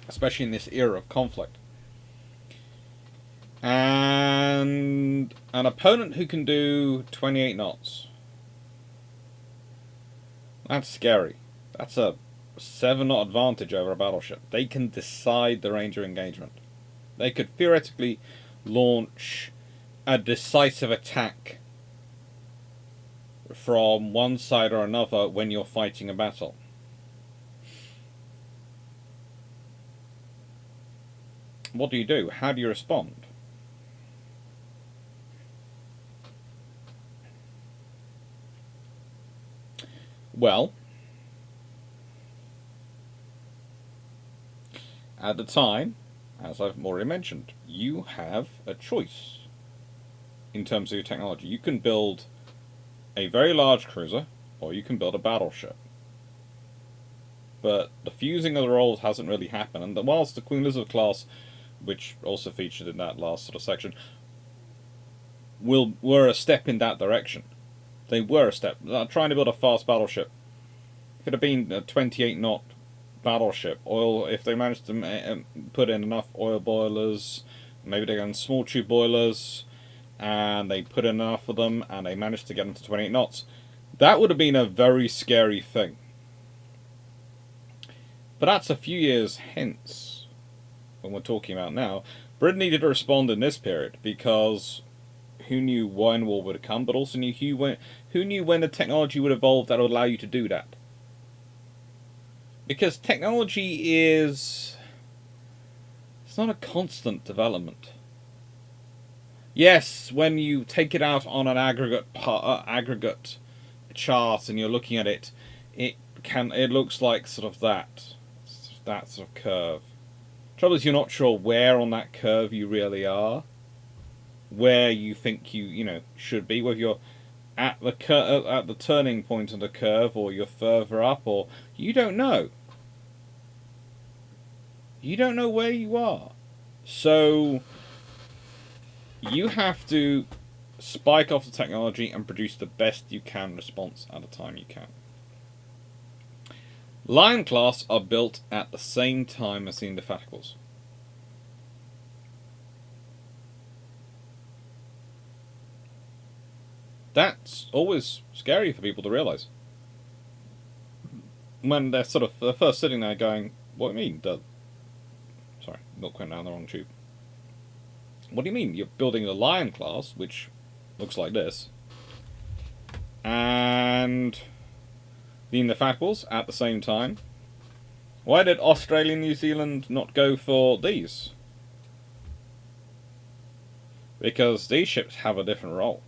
Especially in this era of conflict. And an opponent who can do 28 knots. That's scary. That's a 7-knot advantage over a battleship. They can decide the range of engagement. They could theoretically launch a decisive attack from one side or another when you're fighting a battle. What do you do? How do you respond? Well, at the time, as I've already mentioned, you have a choice in terms of your technology. You can build a very large cruiser, or you can build a battleship. But the fusing of the roles hasn't really happened, and whilst the Queen Elizabeth class, which also featured in that last sort of section, were a step in that direction. They were a step. Trying to build a fast battleship. If it had been a 28-knot battleship, if they managed to put in enough oil boilers, Maybe they're going small tube boilers, and they put in enough of them, and they managed to get them to 28 knots. That would have been a very scary thing. But that's a few years hence, when we're talking about now. Britain needed to respond in this period, because who knew when war would come, but also who knew when the technology would evolve that would allow you to do that. Because technology it's not a constant development. Yes, when you take it out on an aggregate chart and you're looking at it, it looks like sort of that sort of curve. Trouble is, you're not sure where on that curve you really are, where you think you should be, whether you're at the turning point of the curve, or you're further up, or you don't know. You don't know where you are. So you have to spike off the technology and produce the best you can response at the time you can. Lion class are built at the same time as the Indefatigable. That's always scary for people to realise. When they're first sitting there going, what do you mean? Sorry, milk went down the wrong tube. What do you mean? You're building the Lion class, which looks like this, and the Indefatigables at the same time. Why did Australia and New Zealand not go for these? Because these ships have a different role.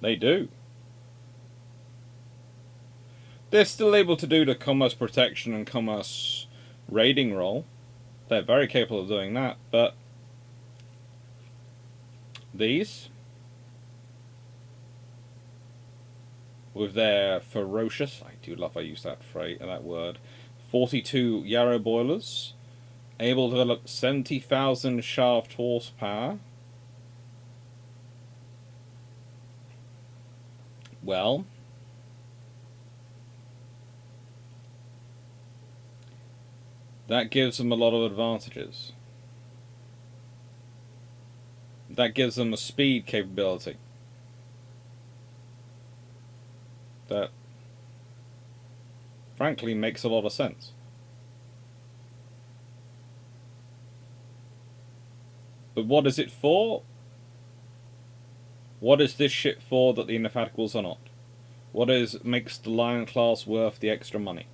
They do. They're still able to do the commerce protection and commerce raiding role. They're very capable of doing that, but these, with their ferocious, I do love I use that word, 42 Yarrow boilers, able to develop 70,000 shaft horsepower. Well, that gives them a lot of advantages. That gives them a speed capability that frankly makes a lot of sense. But what is it for? What is this ship for that the Indefatigables are not? What makes the Lion class worth the extra money?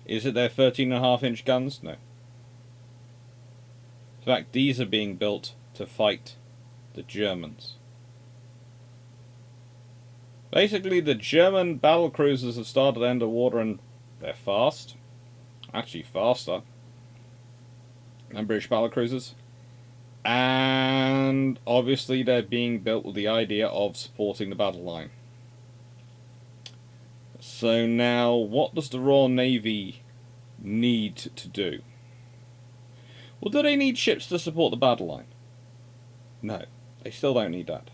Is it their 13.5-inch guns? No. In fact, these are being built to fight the Germans. Basically, the German battlecruisers have started underwater and they're fast. Actually faster than British battlecruisers. And obviously they're being built with the idea of supporting the battle line. So now, what does the Royal Navy need to do? Well, do they need ships to support the battle line? No, they still don't need that.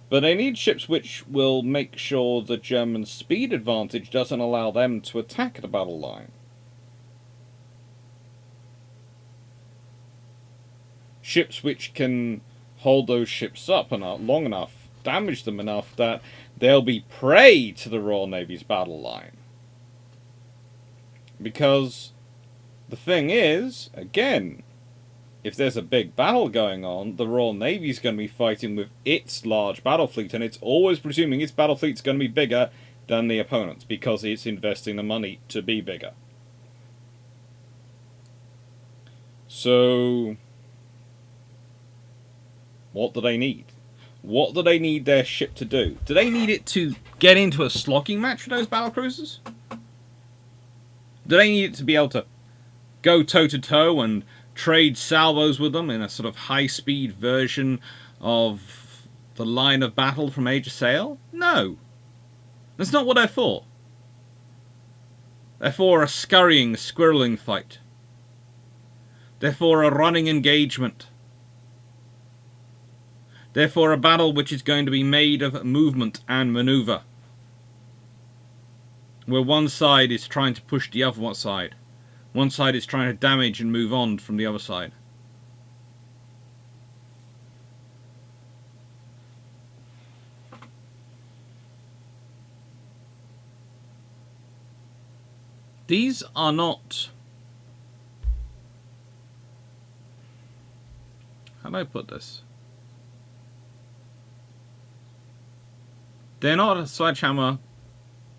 But they need ships which will make sure the German speed advantage doesn't allow them to attack the battle line. Ships which can hold those ships up long enough, damage them enough that they'll be prey to the Royal Navy's battle line. Because the thing is, again, if there's a big battle going on, the Royal Navy's going to be fighting with its large battle fleet, and it's always presuming its battle fleet's going to be bigger than the opponent's, because it's investing the money to be bigger. So what do they need? What do they need their ship to do? Do they need it to get into a slogging match with those battlecruisers? Do they need it to be able to go toe-to-toe and trade salvos with them in a sort of high-speed version of the line of battle from Age of Sail? No. That's not what they're for. They're for a scurrying, squirreling fight. They're for a running engagement. Therefore, a battle which is going to be made of movement and manoeuvre, where one side is trying to push the other side, One side is trying to damage and move on from the other side. These are not... How do I put this? They're not a sledgehammer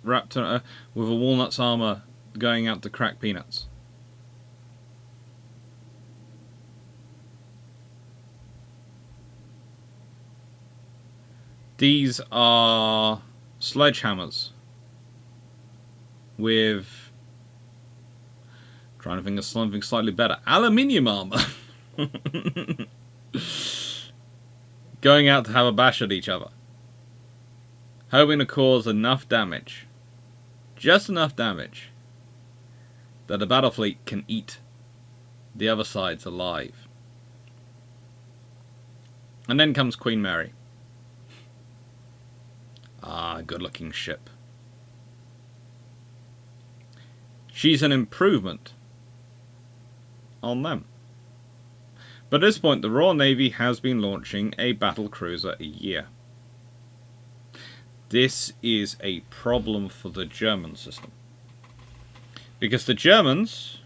wrapped with a walnut's armor going out to crack peanuts. These are sledgehammers with, trying to think of something slightly better, aluminium armor. Going out to have a bash at each other, hoping to cause enough damage, just enough damage, that the battle fleet can eat the other sides alive. And then comes Queen Mary. Ah, good looking ship. She's an improvement on them. But at this point, the Royal Navy has been launching a battlecruiser a year. This is a problem for the German system. Because the Germans,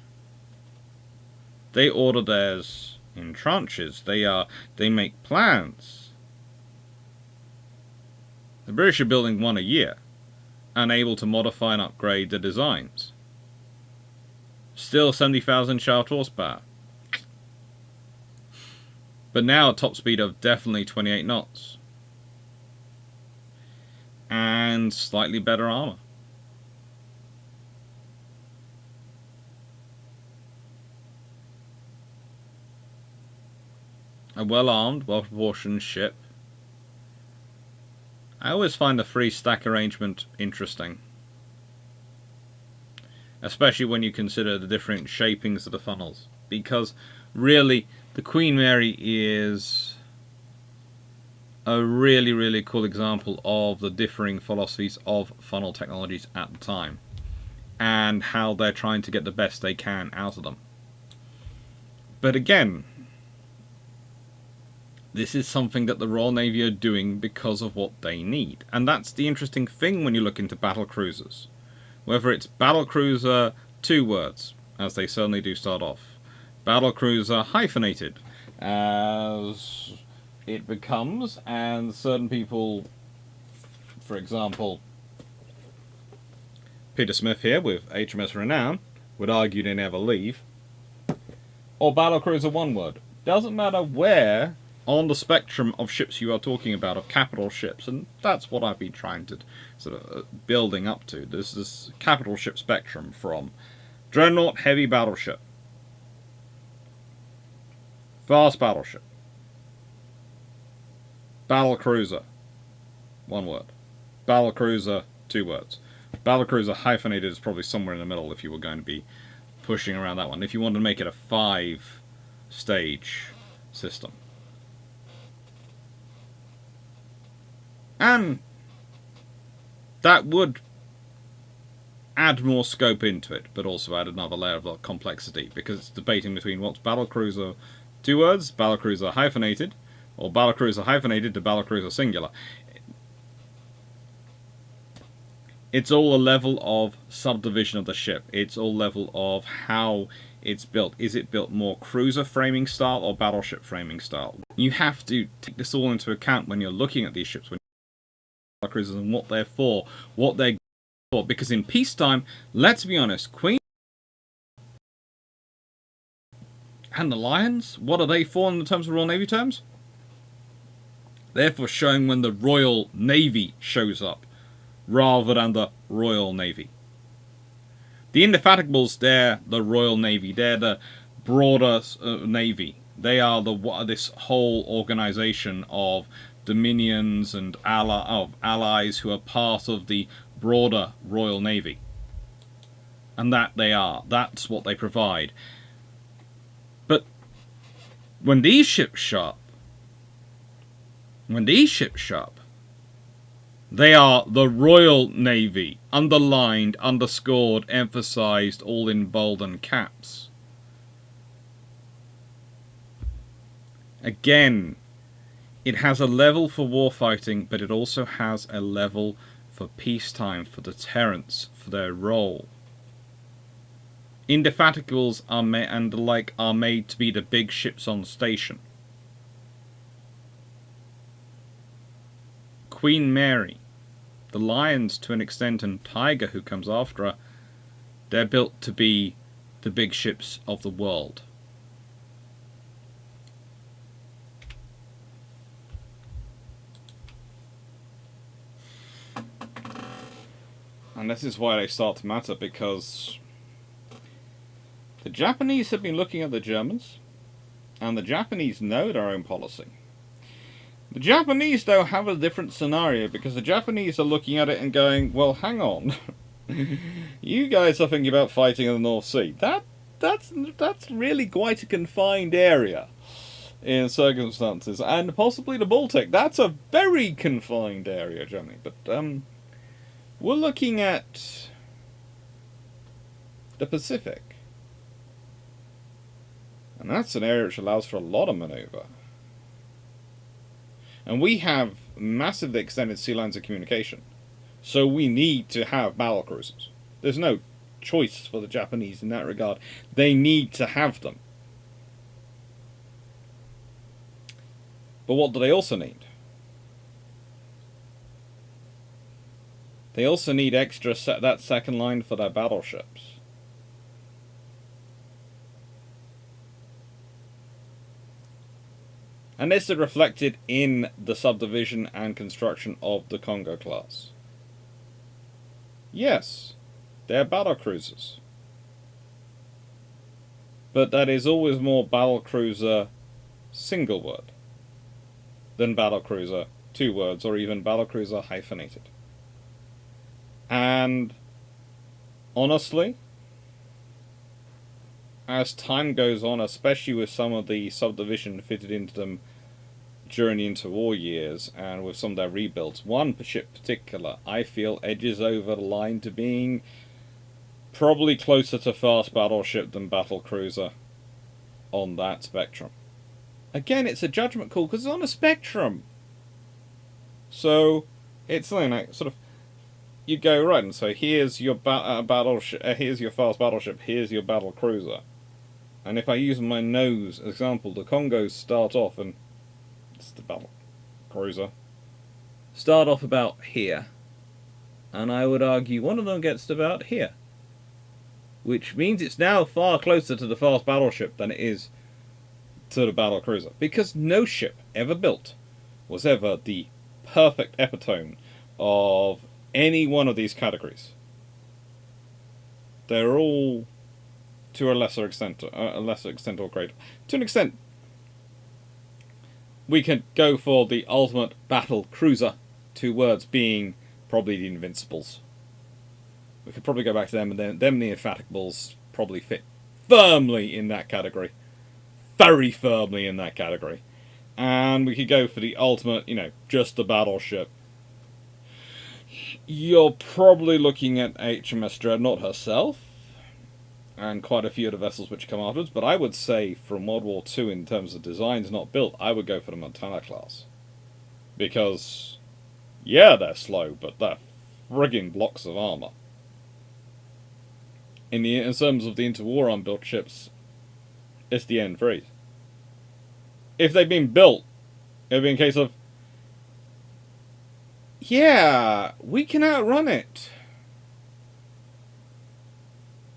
they order theirs in tranches. They make plans. The British are building one a year, and able to modify and upgrade the designs. Still 70,000 shaft horsepower. But now a top speed of definitely 28 knots. And slightly better armor. A well-armed, well-proportioned ship. I always find the free stack arrangement interesting. Especially when you consider the different shapings of the funnels. Because really, the Queen Mary is a really, really cool example of the differing philosophies of funnel technologies at the time. And how they're trying to get the best they can out of them. But again, this is something that the Royal Navy are doing because of what they need. And that's the interesting thing when you look into battlecruisers. Whether it's battlecruiser, 2 words, as they certainly do start off. Battlecruiser hyphenated, as it becomes, and certain people, for example, Peter Smith here with HMS Renown, would argue they never leave. Or battlecruiser, 1 word. Doesn't matter where on the spectrum of ships you are talking about, of capital ships, and that's what I've been trying to sort of building up to. This is capital ship spectrum from dreadnought, heavy battleship, fast battleship, battlecruiser, 1 word, battlecruiser, 2 words. Battlecruiser hyphenated is probably somewhere in the middle if you were going to be pushing around that one. If you wanted to make it a 5-stage system. And that would add more scope into it, but also add another layer of complexity, because it's debating between what's battlecruiser, 2 words, battlecruiser hyphenated, or battlecruiser hyphenated to battlecruiser singular. It's all a level of subdivision of the ship. It's all level of how it's built. Is it built more cruiser framing style or battleship framing style? You have to take this all into account when you're looking at these ships, when cruisers, and what they're for, what they're for. Because in peacetime, let's be honest, Queen and the Lions, what are they for in the terms of Royal Navy terms? They're for showing when the Royal Navy shows up, rather than the Royal Navy. The Indefatigables, they're the Royal Navy. They're the broader Navy. They are this whole organisation of dominions and allies who are part of the broader Royal Navy. And that they are. That's what they provide. But when these ships show up, They are the Royal Navy, underlined, underscored, emphasized, all in bold and caps. Again, it has a level for warfighting, but it also has a level for peacetime, for deterrence, for their role. Indefatigables and the like are made to be the big ships on station. Queen Mary, the Lions to an extent, and Tiger who comes after her, they're built to be the big ships of the world. And this is why they start to matter, because the Japanese have been looking at the Germans, and the Japanese know their own policy. The Japanese, though, have a different scenario, because the Japanese are looking at it and going, well, hang on. You guys are thinking about fighting in the North Sea. That's really quite a confined area in circumstances. And possibly the Baltic. That's a very confined area, Germany. But, we're looking at the Pacific. And that's an area which allows for a lot of manoeuvre. And we have massively extended sea lines of communication. So we need to have battlecruisers. There's no choice for the Japanese in that regard. They need to have them. But what do they also need? They also need extra that second line for their battleships. And this is reflected in the subdivision and construction of the Congo class. Yes, they're battlecruisers. But that is always more battlecruiser single word than battlecruiser two words, or even battlecruiser hyphenated. And honestly, as time goes on, especially with some of the subdivision fitted into them during the interwar years, and with some of their rebuilds, one ship particular, I feel edges over the line to being probably closer to fast battleship than battlecruiser on that spectrum. Again, it's a judgment call because it's on a spectrum. So it's like sort of, you go right and say, here's your battleship, here's your fast battleship, here's your battle cruiser. And if I use my nose as example, the Congos start off, and it's the battle cruiser, start off about here, and I would argue one of them gets to about here, which means it's now far closer to the fast battleship than it is to the battle cruiser, because no ship ever built was ever the perfect epitome of any one of these categories. They're all, to a lesser extent or greater. To an extent, we could go for the ultimate battle cruiser, two words being probably the Invincibles. We could probably go back to them, and then the Infatigables probably fit firmly in that category. Very firmly in that category. And we could go for the ultimate, just the battleship. You're probably looking at HMS Dreadnought herself, and quite a few of the vessels which come afterwards, but I would say from World War II, in terms of designs not built, I would go for the Montana class. Because, yeah, they're slow, but they're frigging blocks of armour. In terms of the interwar unbuilt ships, it's the end phrase. If they've been built, it would be a case of, yeah, we can outrun it.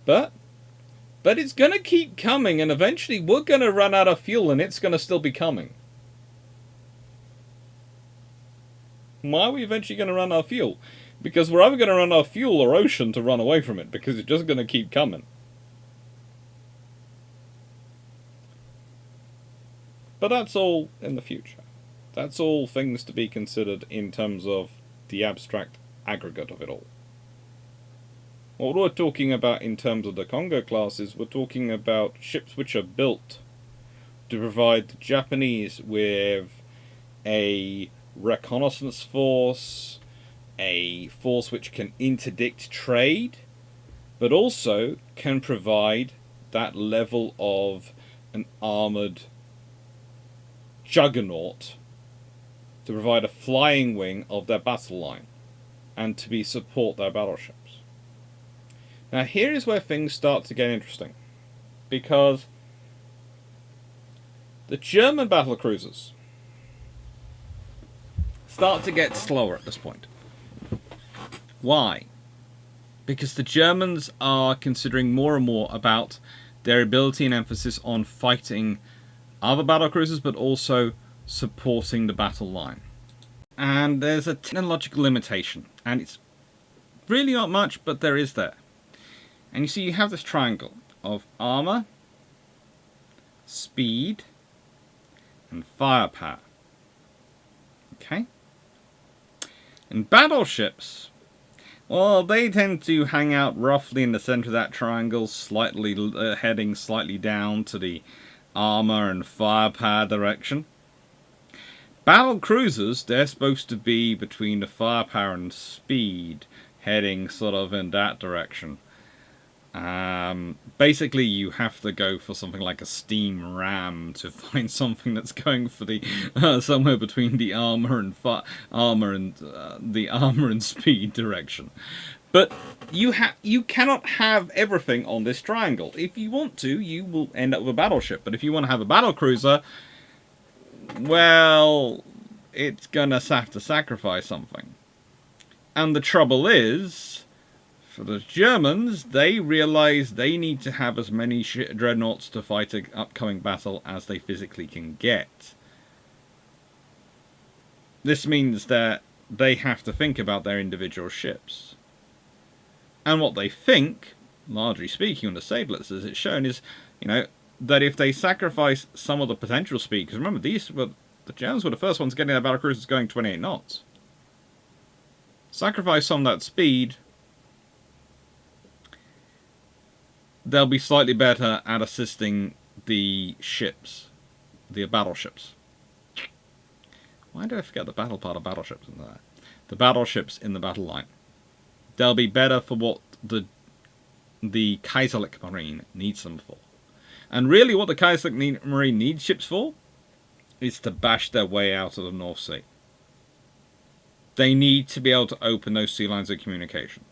But it's going to keep coming, and eventually we're going to run out of fuel, and it's going to still be coming. Why are we eventually going to run out of fuel? Because we're either going to run out of fuel or ocean to run away from it, because it's just going to keep coming. But that's all in the future. That's all things to be considered in terms of the abstract aggregate of it all. What we're talking about in terms of the Congo classes, we're talking about ships which are built to provide the Japanese with a reconnaissance force, a force which can interdict trade, but also can provide that level of an armoured juggernaut to provide a flying wing of their battle line and to support their battleships. Now here is where things start to get interesting, because the German battlecruisers start to get slower at this point. Why? Because the Germans are considering more and more about their ability and emphasis on fighting other battlecruisers, but also supporting the battle line. And there's a technological limitation, and it's really not much, but there is there. And you see, you have this triangle of armor, speed, and firepower. Okay? And battleships, well, they tend to hang out roughly in the center of that triangle, slightly heading slightly down to the armor and firepower direction. Battle cruisers, they're supposed to be between the firepower and speed, heading sort of in that direction. Basically, you have to go for something like a steam ram to find something that's going for the somewhere between the armor and the armor and speed direction. But you cannot have everything on this triangle. If you want to, you will end up with a battleship. But if you want to have a battle cruiser, well, it's gonna have to sacrifice something. And the trouble is, for the Germans, they realize they need to have as many dreadnoughts to fight an upcoming battle as they physically can get. This means that they have to think about their individual ships. And what they think, largely speaking on the sablets as it's shown, is, that if they sacrifice some of the potential speed, because remember, the Germans were the first ones getting their battlecruisers going 28 knots. Sacrifice some of that speed, they'll be slightly better at assisting the ships, the battleships. Why do I forget the battle part of battleships in there? The battleships in the battle line. They'll be better for what the Kaiserliche Marine needs them for. And really what the Kaiserliche Marine needs ships for is to bash their way out of the North Sea. They need to be able to open those sea lines of communication.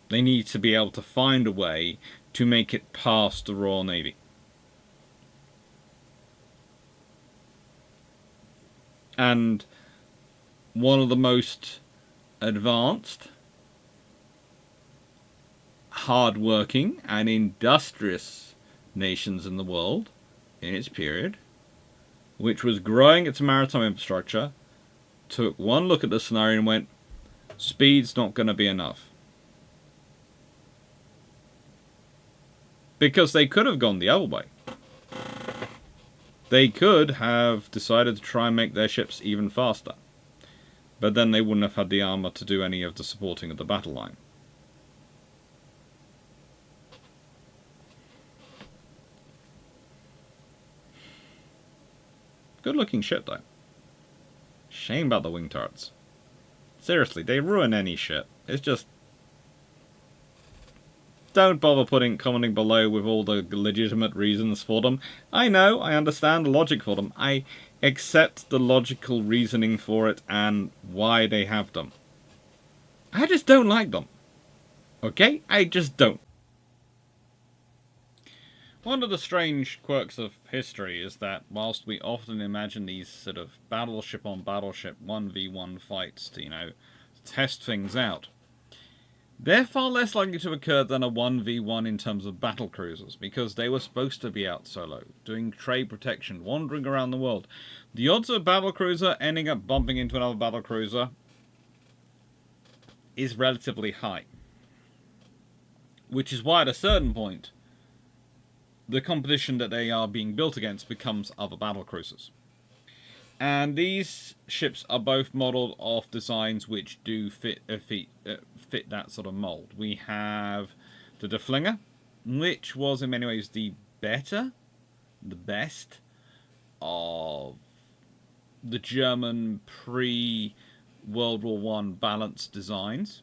They need to be able to find a way to make it past the Royal Navy. And one of the most advanced, hard-working and industrious nations in the world in its period, which was growing its maritime infrastructure, took one look at the scenario and went, speed's not going to be enough. Because they could have gone the other way. They could have decided to try and make their ships even faster. But then they wouldn't have had the armor to do any of the supporting of the battle line. Good looking ship though. Shame about the wing turrets. Seriously, they ruin any ship. It's just... don't bother commenting below with all the legitimate reasons for them. I know, I understand the logic for them. I accept the logical reasoning for it and why they have them. I just don't like them. Okay? I just don't. One of the strange quirks of history is that whilst we often imagine these sort of battleship on battleship 1v1 fights to, test things out, they're far less likely to occur than a 1v1 in terms of battle cruisers, because they were supposed to be out solo, doing trade protection, wandering around the world. The odds of a battle cruiser ending up bumping into another battle cruiser is relatively high. Which is why at a certain point, the competition that they are being built against becomes other battle cruisers. And these ships are both modelled off designs which do fit that sort of mould. We have the Deflinger, which was in many ways the best of the German pre-WWI World War One balanced designs,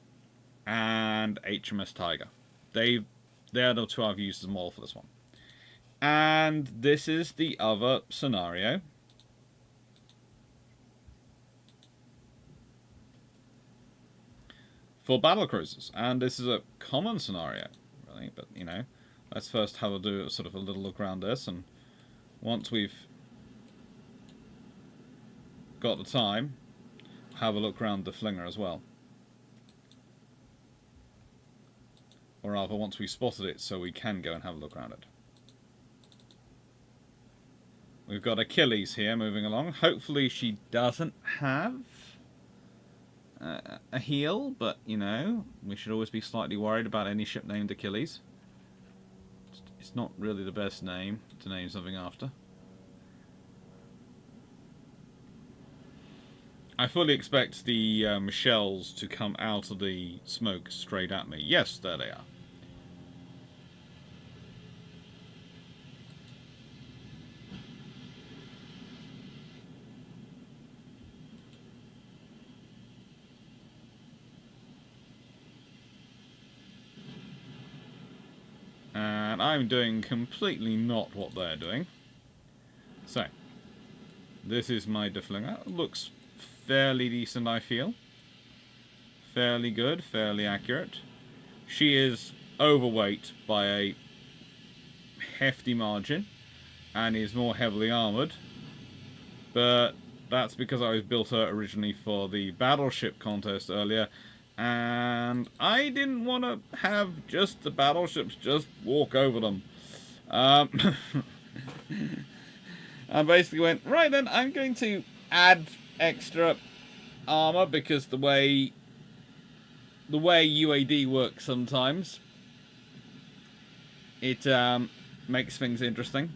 and HMS Tiger. They're the two I've used as a model for this one. And this is the other scenario. For battlecruisers, and this is a common scenario, really. But you know, let's first have a do sort of a little look around this, and once we've got the time, have a look around the Flinger as well. Or rather, once we spotted it, so we can go and have a look around it. We've got Achilles here moving along. Hopefully she doesn't have a heel, but, you know, we should always be slightly worried about any ship named Achilles. It's not really the best name to name something after. I fully expect the shells to come out of the smoke straight at me. Yes, there they are. And I'm doing completely not what they're doing. So, this is my deflinger. Looks fairly decent, I feel. Fairly good, fairly accurate. She is overweight by a hefty margin and is more heavily armoured. But that's because I built her originally for the battleship contest earlier, and I didn't want to have just the battleships just walk over them. I basically went, right then, I'm going to add extra armor because the way UAD works sometimes, it makes things interesting.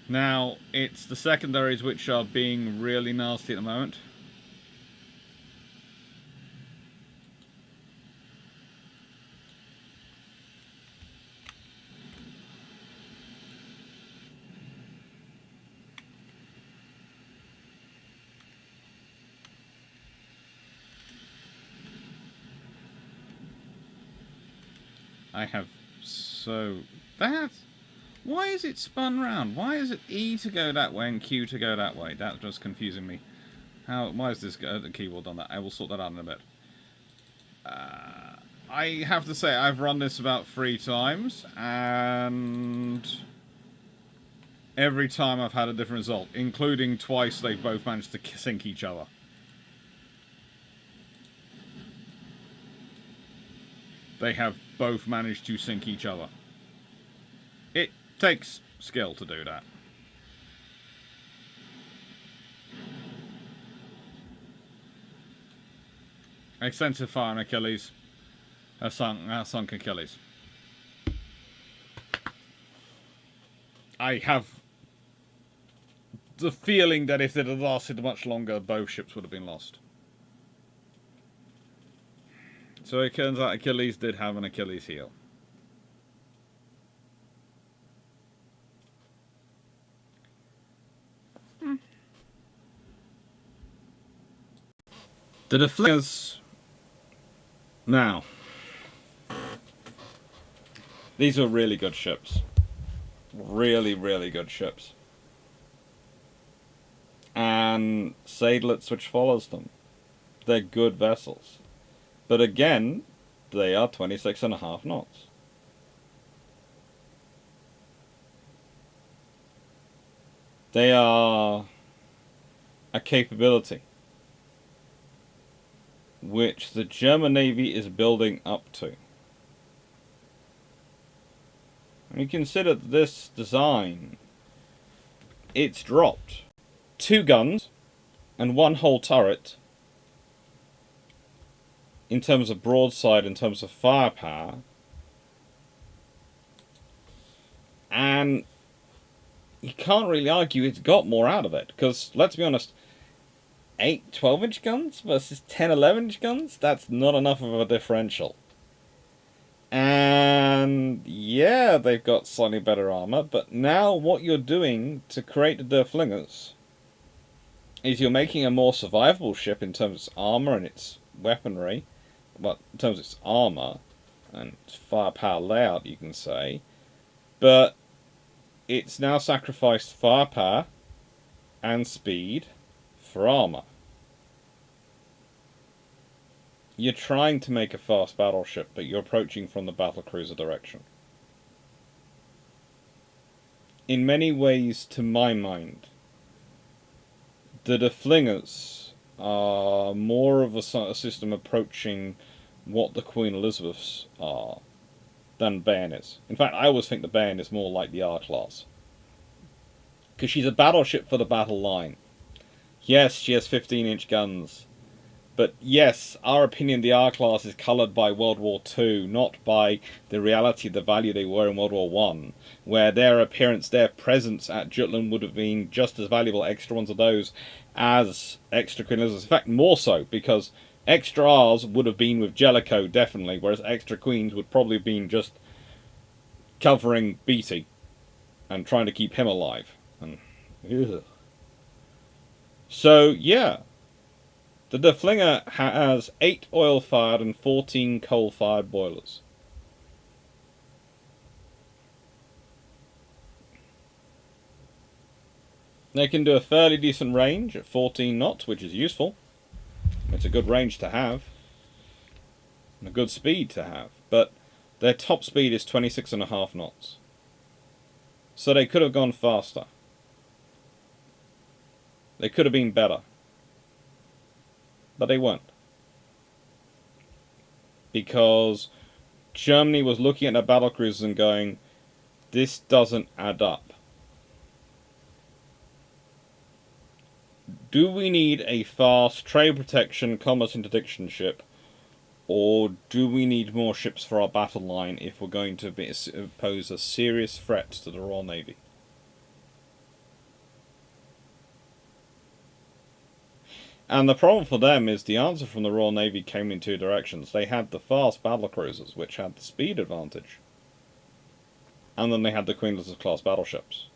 Now, it's the secondaries which are being really nasty at the moment. I have so... Why is it spun round? Why is it E to go that way and Q to go that way? That's just confusing me. Why is this the keyboard done that? I will sort that out in a bit. I have to say, I've run this about 3 times, and every time I've had a different result, including twice they've both managed to sink each other. They have both managed to sink each other. It takes skill to do that. Extensive fire on Achilles. Sunk Achilles. I have the feeling that if it had lasted much longer, both ships would have been lost. So it turns out Achilles did have an Achilles heel. The deflectors. Now, these are really good ships. Really, really good ships. And Seydlitz, which follows them. They're good vessels. But again, they are 26.5 knots. They are a capability which the German Navy is building up to. When you consider this design, it's dropped 2 guns and 1 whole turret in terms of broadside, in terms of firepower, and you can't really argue it's got more out of it, because let's be honest, 8 12-inch guns versus 10 11-inch guns, that's not enough of a differential. And yeah, they've got slightly better armor, but now what you're doing to create the Der Flingers is you're making a more survivable ship in terms of its armor and its weaponry, well, in terms of its armor and its firepower layout, you can say, but it's now sacrificed firepower and speed for armor. You're trying to make a fast battleship, but you're approaching from the battlecruiser direction. In many ways, to my mind, the Der Flingers are more of a system approaching what the Queen Elizabeths are than Bayern is. In fact, I always think the Bayern is more like the R-Class. Because she's a battleship for the battle line. Yes, she has 15-inch guns. But yes, our opinion, the R-Class is coloured by World War II, not by the reality of the value they were in World War I, where their appearance, their presence at Jutland would have been just as valuable, extra ones of those, as extra Queen Elizabeths. In fact, more so, because extra R's would have been with Jellicoe, definitely, whereas extra Queens would probably have been just covering Beatty and trying to keep him alive. And, ugh. So, yeah. The Der Flinger has 8 oil-fired and 14 coal-fired boilers. They can do a fairly decent range at 14 knots, which is useful. It's a good range to have. And a good speed to have. But their top speed is 26.5 knots. So they could have gone faster. They could have been better. But they weren't. Because Germany was looking at their battlecruisers and going, this doesn't add up. Do we need a fast trade protection, commerce interdiction ship? Or do we need more ships for our battle line if we're going to pose a serious threat to the Royal Navy? And the problem for them is the answer from the Royal Navy came in two directions. They had the fast battlecruisers, which had the speed advantage. And then they had the Queen Elizabeth class battleships.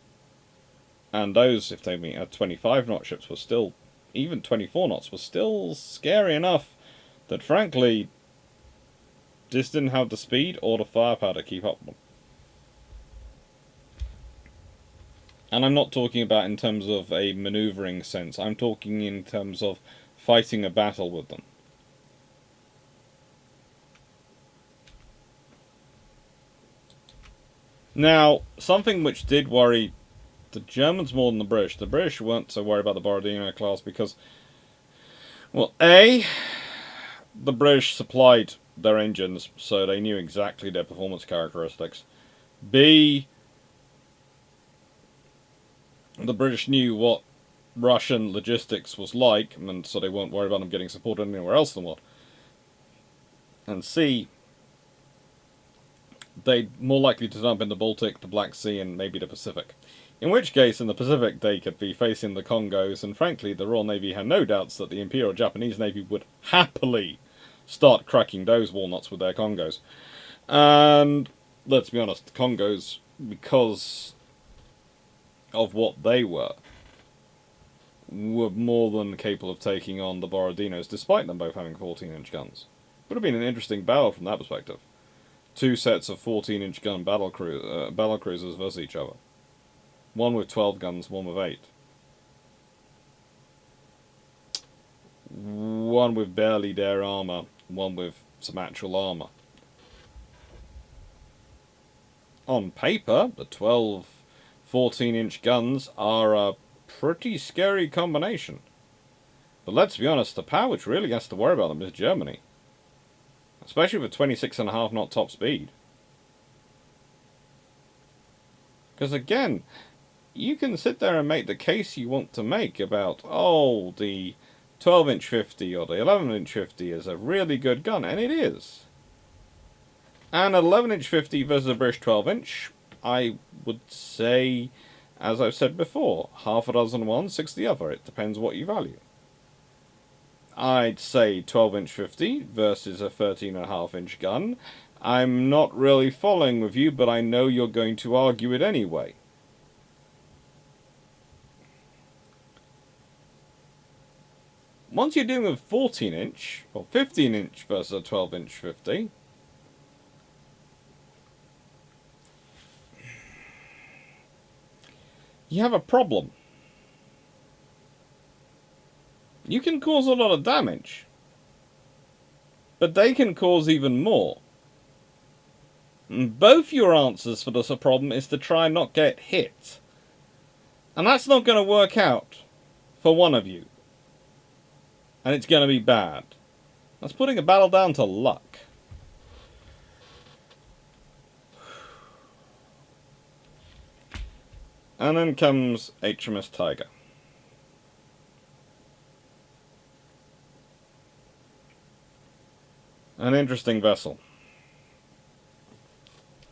And those, if they mean 25-knot ships, were still, even 24 knots, was still scary enough that, frankly, this didn't have the speed or the firepower to keep up with them. And I'm not talking about in terms of a maneuvering sense. I'm talking in terms of fighting a battle with them. Now, something which did worry the Germans more than the British. The British weren't so worried about the Borodino class because, well, A, the British supplied their engines, so they knew exactly their performance characteristics. B, the British knew what Russian logistics was like, and so they weren't worried about them getting supported anywhere else than what. And C, they're more likely to dump in the Baltic, the Black Sea, and maybe the Pacific. In which case, in the Pacific, they could be facing the Congos, and frankly, the Royal Navy had no doubts that the Imperial Japanese Navy would happily start cracking those walnuts with their Congos. And let's be honest, the Congos, because of what they were more than capable of taking on the Borodinos, despite them both having 14-inch guns. Would have been an interesting battle from that perspective. Two sets of 14-inch gun battlecruisers versus each other. One with 12 guns, one with 8. One with barely their armour, one with some actual armour. On paper, the 12 14-inch guns are a pretty scary combination. But let's be honest, the power which really has to worry about them is Germany. Especially with 26.5 knot top speed. Because again, you can sit there and make the case you want to make about, oh, the 12-inch 50 or the 11-inch 50 is a really good gun, and it is. And an 11-inch 50 versus a British 12-inch, I would say, as I've said before, half a dozen one, 6 the other. It depends what you value. I'd say 12-inch 50 versus a 13.5-inch gun. I'm not really following with you, but I know you're going to argue it anyway. Once you're dealing with 14-inch or 15-inch versus a 12-inch 50, you have a problem. You can cause a lot of damage, but they can cause even more. And both your answers for this problem is to try and not get hit. And that's not going to work out for one of you. And it's going to be bad. That's putting a battle down to luck. And then comes HMS Tiger. An interesting vessel.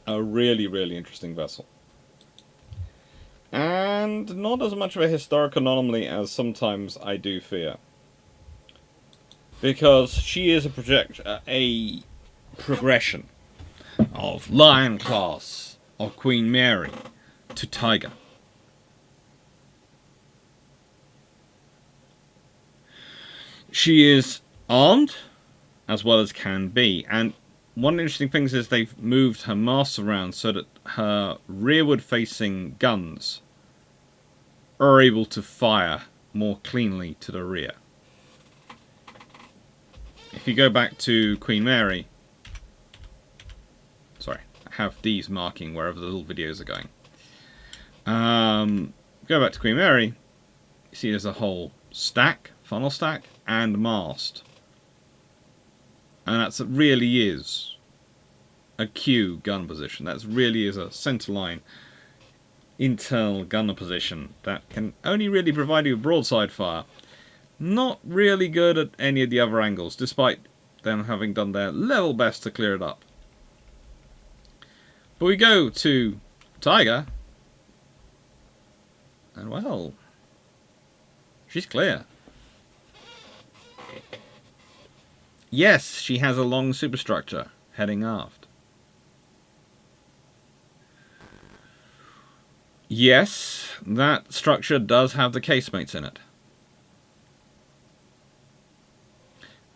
A really, really interesting vessel. And not as much of a historic anomaly as sometimes I do fear. Because she is a progression of Lion class of Queen Mary to Tiger. She is armed as well as can be, and one of the interesting things is they've moved her masts around so that her rearward facing guns are able to fire more cleanly to the rear. If you go back to Queen Mary, sorry, I have these marking wherever the little videos are going. Go back to Queen Mary, you see there's a whole stack, funnel stack, and mast. And that really is a Q gun position. That really is a centerline internal gunner position that can only really provide you with broadside fire. Not really good at any of the other angles, despite them having done their level best to clear it up. But we go to Tiger, and well, she's clear. Yes, she has a long superstructure heading aft. Yes, that structure does have the casemates in it.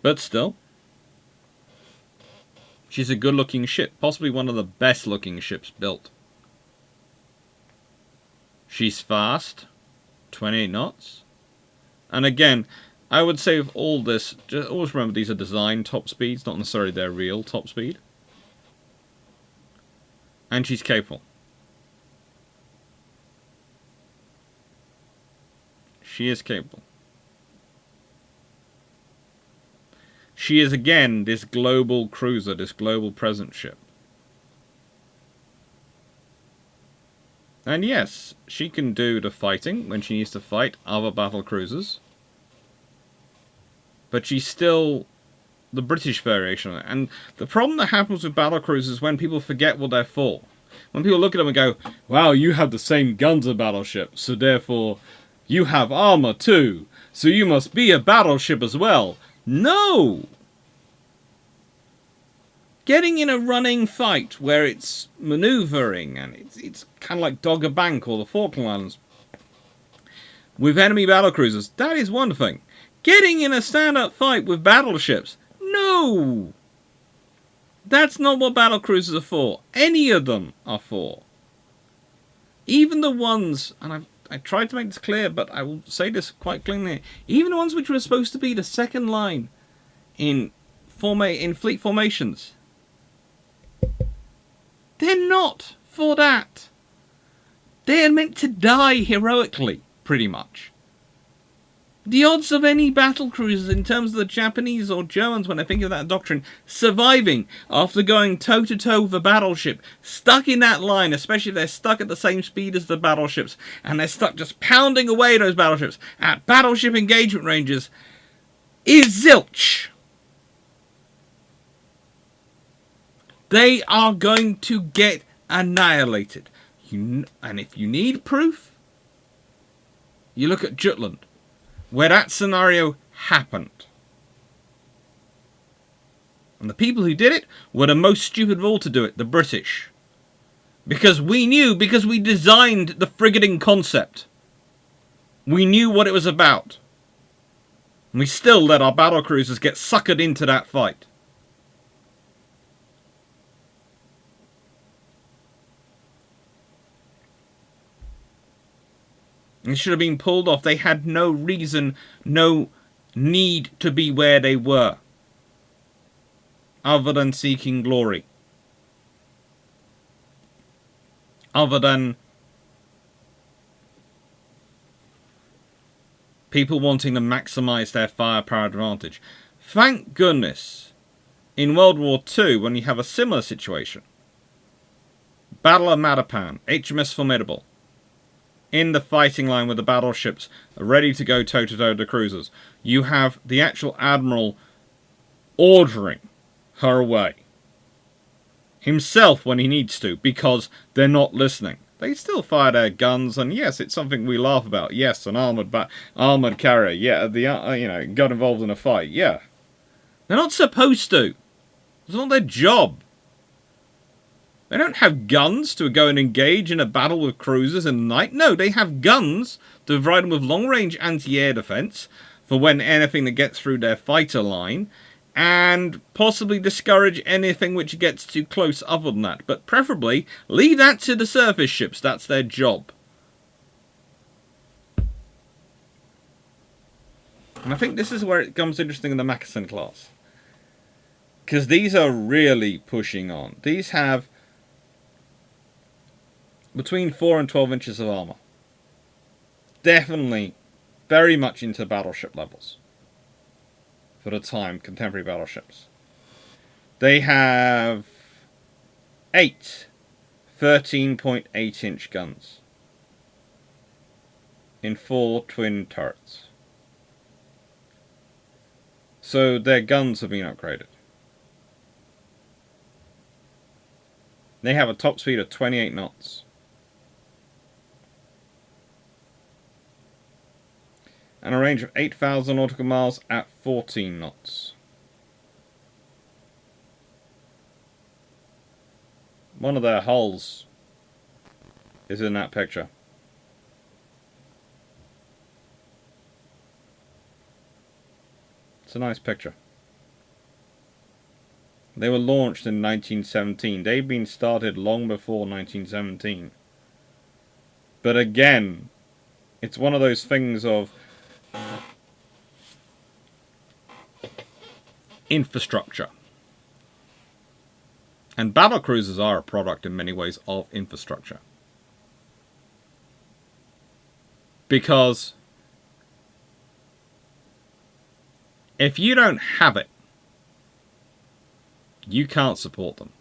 But still, she's a good looking ship, possibly one of the best looking ships built. She's fast, 28 knots. And again, I would say with all this, just always remember these are design top speeds, not necessarily their real top speed. And she's capable. She is capable. She is again this global cruiser, this global presence ship. And yes, she can do the fighting when she needs to fight other battle cruisers. But she's still the British variation of it. And the problem that happens with battle cruisers is when people forget what they're for. When people look at them and go, wow, you have the same guns as battleships, so therefore you have armor too, so you must be a battleship as well. No! Getting in a running fight where it's maneuvering and it's kind of like Dogger Bank or the Falkland Islands with enemy battlecruisers, that is one thing. Getting in a stand-up fight with battleships, no! That's not what battlecruisers are for. Any of them are for. Even the ones, and I tried to make this clear, but I will say this quite clearly, even the ones which were supposed to be the second line in fleet formations, they're not for that. They're meant to die heroically, pretty much. The odds of any battle cruisers in terms of the Japanese or Germans, when I think of that doctrine, surviving after going toe-to-toe with a battleship, stuck in that line, especially if they're stuck at the same speed as the battleships, and they're stuck just pounding away those battleships at battleship engagement ranges, is zilch. They are going to get annihilated. And if you need proof, you look at Jutland, where that scenario happened. And the people who did it were the most stupid of all to do it, the British. Because we knew, because we designed the frigating concept. We knew what it was about. And we still let our battlecruisers get suckered into that fight. It should have been pulled off. They had no reason, no need to be where they were, other than seeking glory, other than people wanting to maximize their firepower advantage. Thank goodness, in World War II, when you have a similar situation, Battle of Matapan, HMS Formidable, in the fighting line with the battleships ready to go toe-to-toe with the cruisers, you have the actual admiral ordering her away. Himself when he needs to, because they're not listening. They still fire their guns, and yes, it's something we laugh about. Yes, an armored carrier. Yeah, got involved in a fight. Yeah, they're not supposed to. It's not their job. They don't have guns to go and engage in a battle with cruisers in the night. No, they have guns to provide them with long-range anti-air defense for when anything that gets through their fighter line, and possibly discourage anything which gets too close other than that. But preferably, leave that to the surface ships. That's their job. And I think this is where it becomes interesting in the Mackensen class. Because these are really pushing on. These have between 4 and 12 inches of armor. Definitely very much into battleship levels. For the time, contemporary battleships. They have 8 13.8-inch guns in 4 twin turrets. So their guns have been upgraded. They have a top speed of 28 knots. And a range of 8,000 nautical miles at 14 knots. One of their hulls is in that picture. It's a nice picture. They were launched in 1917. They've been started long before 1917. But again, it's one of those things of infrastructure. And battlecruisers are a product in many ways of infrastructure. Because if you don't have it, you can't support them.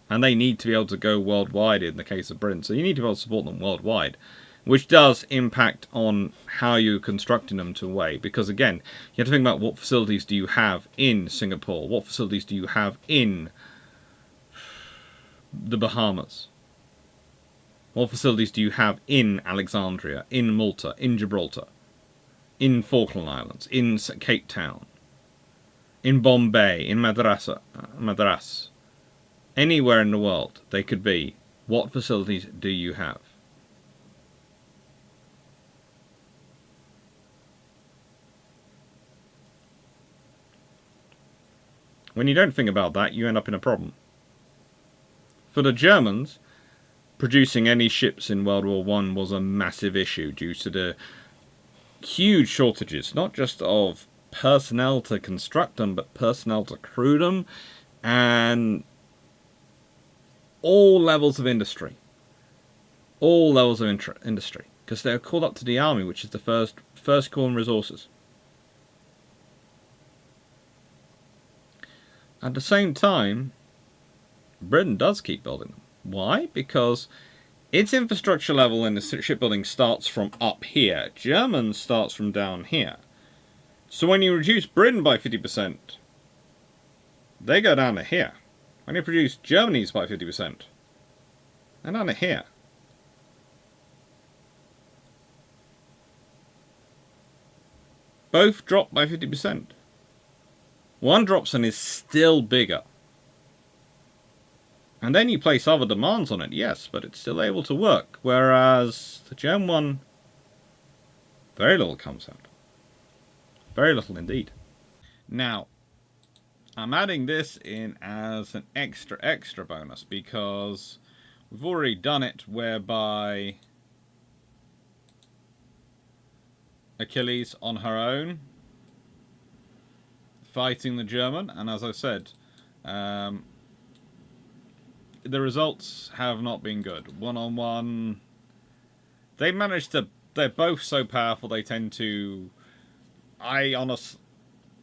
And they need to be able to go worldwide in the case of Britain. So you need to be able to support them worldwide. Which does impact on how you're constructing them to a way. Because again, you have to think about what facilities do you have in Singapore? What facilities do you have in the Bahamas? What facilities do you have in Alexandria, in Malta, in Gibraltar, in Falkland Islands, in Cape Town, in Bombay, in Madras? Anywhere in the world they could be. What facilities do you have? When you don't think about that, you end up in a problem. For the Germans, producing any ships in World War I was a massive issue due to the huge shortages, not just of personnel to construct them, but personnel to crew them, and all levels of industry. All levels of industry. Because they're called up to the army, which is the first corps in resources. At the same time, Britain does keep building them. Why? Because its infrastructure level in the shipbuilding starts from up here. German starts from down here. So when you reduce Britain by 50%, they go down to here. When you reduce Germany's by 50%, they're down to here. Both drop by 50%. one dropson is still bigger. And then you place other demands on it, yes, but it's still able to work. Whereas the Gen 1, very little comes out. Very little indeed. Now, I'm adding this in as an extra bonus because we've already done it whereby Achilles on her own fighting the German, and as I said, the results have not been good. One-on-one, they managed to, they're both so powerful they tend to,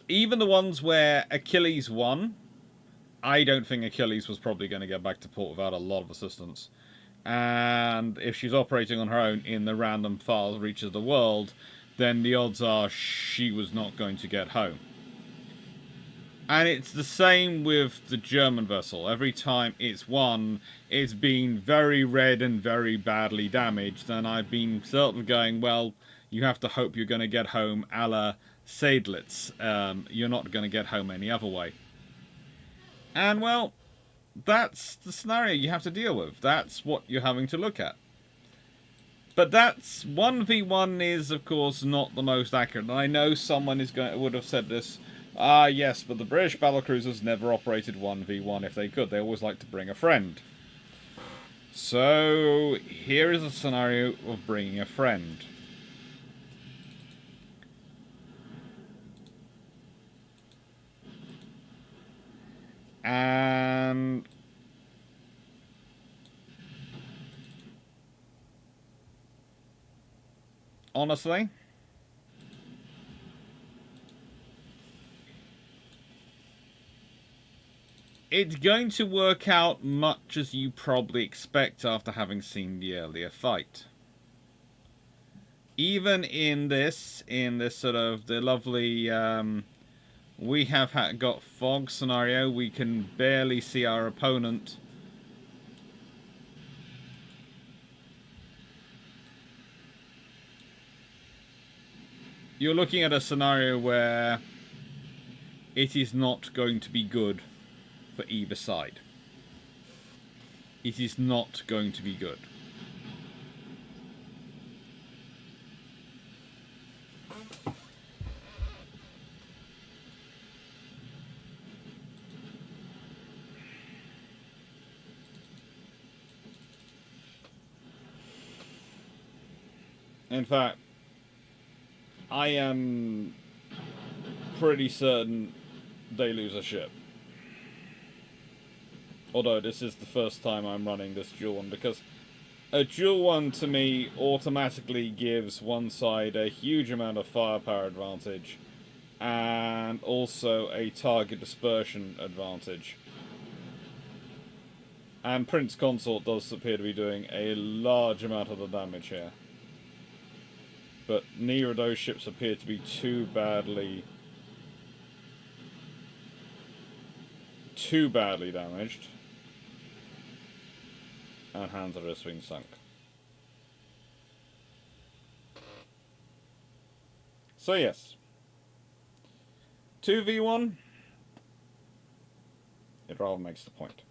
even the ones where Achilles won, I don't think Achilles was probably going to get back to port without a lot of assistance. And if she's operating on her own in the random far reaches of the world, then the odds are she was not going to get home. And it's the same with the German vessel. Every time it's won, it's been very red and very badly damaged. And I've been sort of going, well, you have to hope you're going to get home a la Seydlitz. You're not going to get home any other way. And, well, that's the scenario you have to deal with. That's what you're having to look at. But that's 1v1 is, of course, not the most accurate. And I know someone would have said this. Ah, yes, but the British battlecruisers never operated 1v1 if they could. They always like to bring a friend. So, here is a scenario of bringing a friend. And honestly, it's going to work out much as you probably expect after having seen the earlier fight. Even in this sort of the lovely, we have got fog scenario, we can barely see our opponent. You're looking at a scenario where it is not going to be good for either side. It is not going to be good. In fact, I am pretty certain they lose a ship. Although this is the first time I'm running this dual one, because a dual one to me automatically gives one side a huge amount of firepower advantage and also a target dispersion advantage. And Prince Consort does appear to be doing a large amount of the damage here. But neither of those ships appear to be too badly damaged. And hands are just being sunk. So yes. 2v1. It rather makes the point.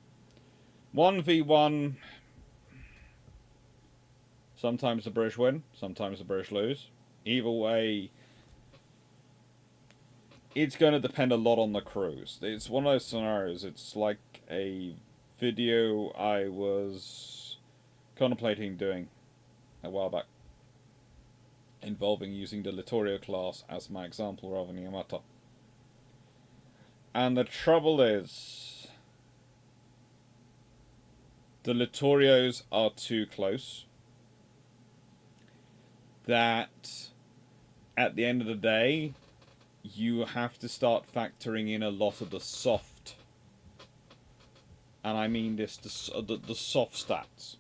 1v1. Sometimes the British win, sometimes the British lose. Either way, it's going to depend a lot on the crews. It's one of those scenarios, it's like a video I was contemplating doing a while back, involving using the Littorio class as my example rather than Yamato. And the trouble is, the Littorios are too close. That at the end of the day, you have to start factoring in a lot of the soft, and I mean this, the soft stats.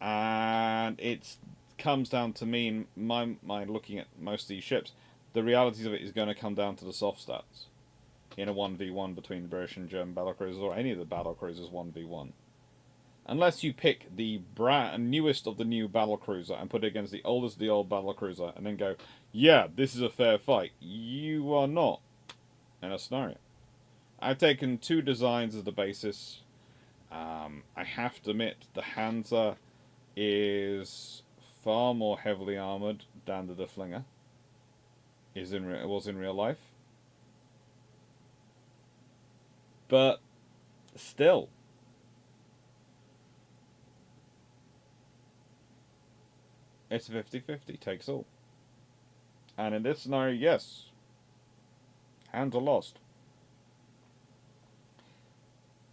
And it comes down to me, in my mind, looking at most of these ships, the realities of it is going to come down to the soft stats in a 1v1 between the British and German battlecruisers, or any of the battlecruisers 1v1. Unless you pick the newest of the new battlecruiser and put it against the oldest of the old battlecruiser and then go, yeah, this is a fair fight. You are not. in a scenario. I've taken two designs as the basis. I have to admit, the Hansa is far more heavily armoured than the Flinger was in real life. But still, it's 50-50, takes all. And in this scenario, yes, Hands are lost.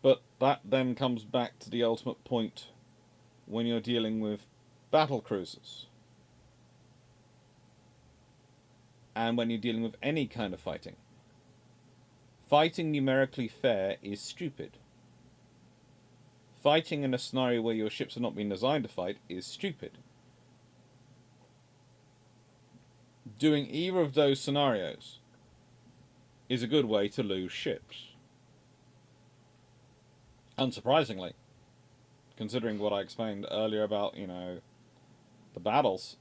But that then comes back to the ultimate point when you're dealing with battlecruisers. And when you're dealing with any kind of fighting. Fighting numerically fair is stupid. Fighting in a scenario where your ships have not been designed to fight is stupid. Doing either of those scenarios is a good way to lose ships. Unsurprisingly, considering what I explained earlier about, the battles,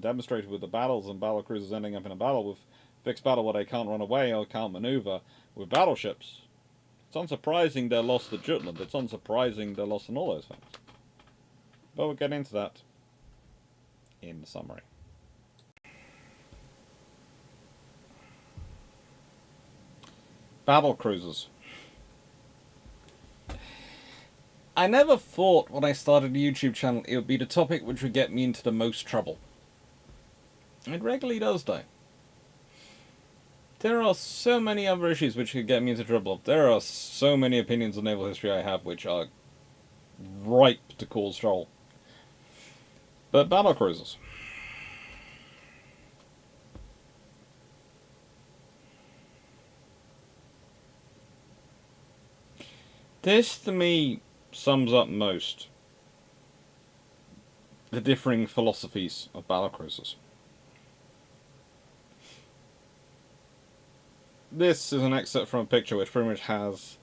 demonstrated with the battles and battlecruisers ending up in a battle with fixed battle where they can't run away or can't maneuver with battleships. It's unsurprising they're lost at Jutland. It's unsurprising they're lost in all those things. But we'll get into that in the summary. Battlecruisers. I never thought when I started a YouTube channel it would be the topic which would get me into the most trouble. It regularly does, though. There are so many other issues which could get me into trouble. There are so many opinions on naval history I have which are ripe to cause trouble. But battlecruisers. This, to me, sums up most the differing philosophies of battlecruisers. This is an excerpt from a picture which pretty much has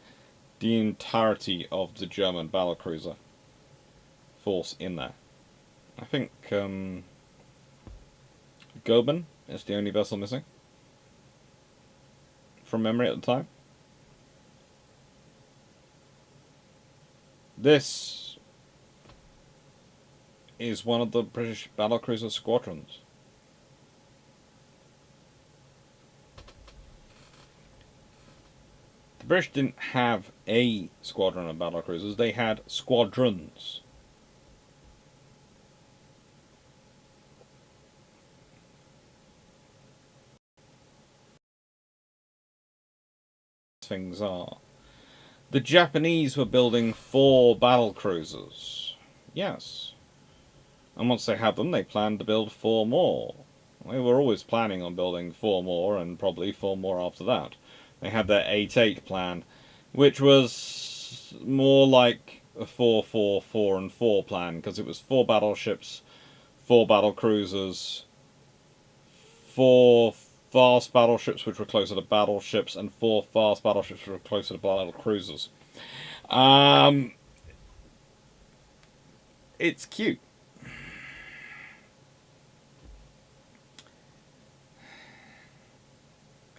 the entirety of the German battlecruiser force in there. I think Goeben is the only vessel missing, from memory at the time. This is one of the British battlecruiser squadrons. The British didn't have a squadron of battlecruisers, they had squadrons. Things are. The Japanese were building 4 battlecruisers. Yes. And once they had them, they planned to build 4 more. They were always planning on building 4 more, and probably 4 more after that. They had their 8-8 plan, which was more like a 4-4-4-4 plan, because it was 4 battleships, 4 battlecruisers, 4 fast battleships which were closer to battleships, and 4 fast battleships which were closer to battlecruisers. It's cute.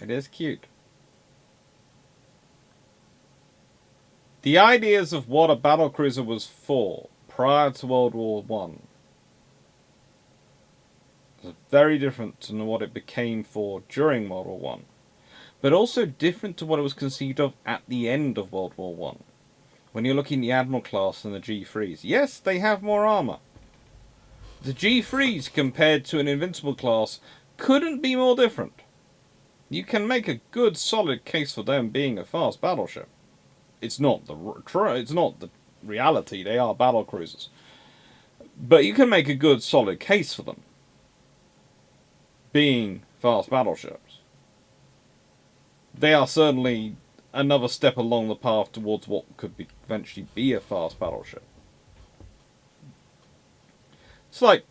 It is cute. The ideas of what a battlecruiser was for prior to World War I was very different to what it became for during World War I, but also different to what it was conceived of at the end of World War I. When you're looking at the Admiral class and the G3s, yes, they have more armour. The G3s compared to an Invincible class couldn't be more different. You can make a good solid case for them being a fast battleship. It's not the reality, they are battlecruisers. But you can make a good solid case for them being fast battleships. They are certainly another step along the path towards what could eventually be a fast battleship. It's like,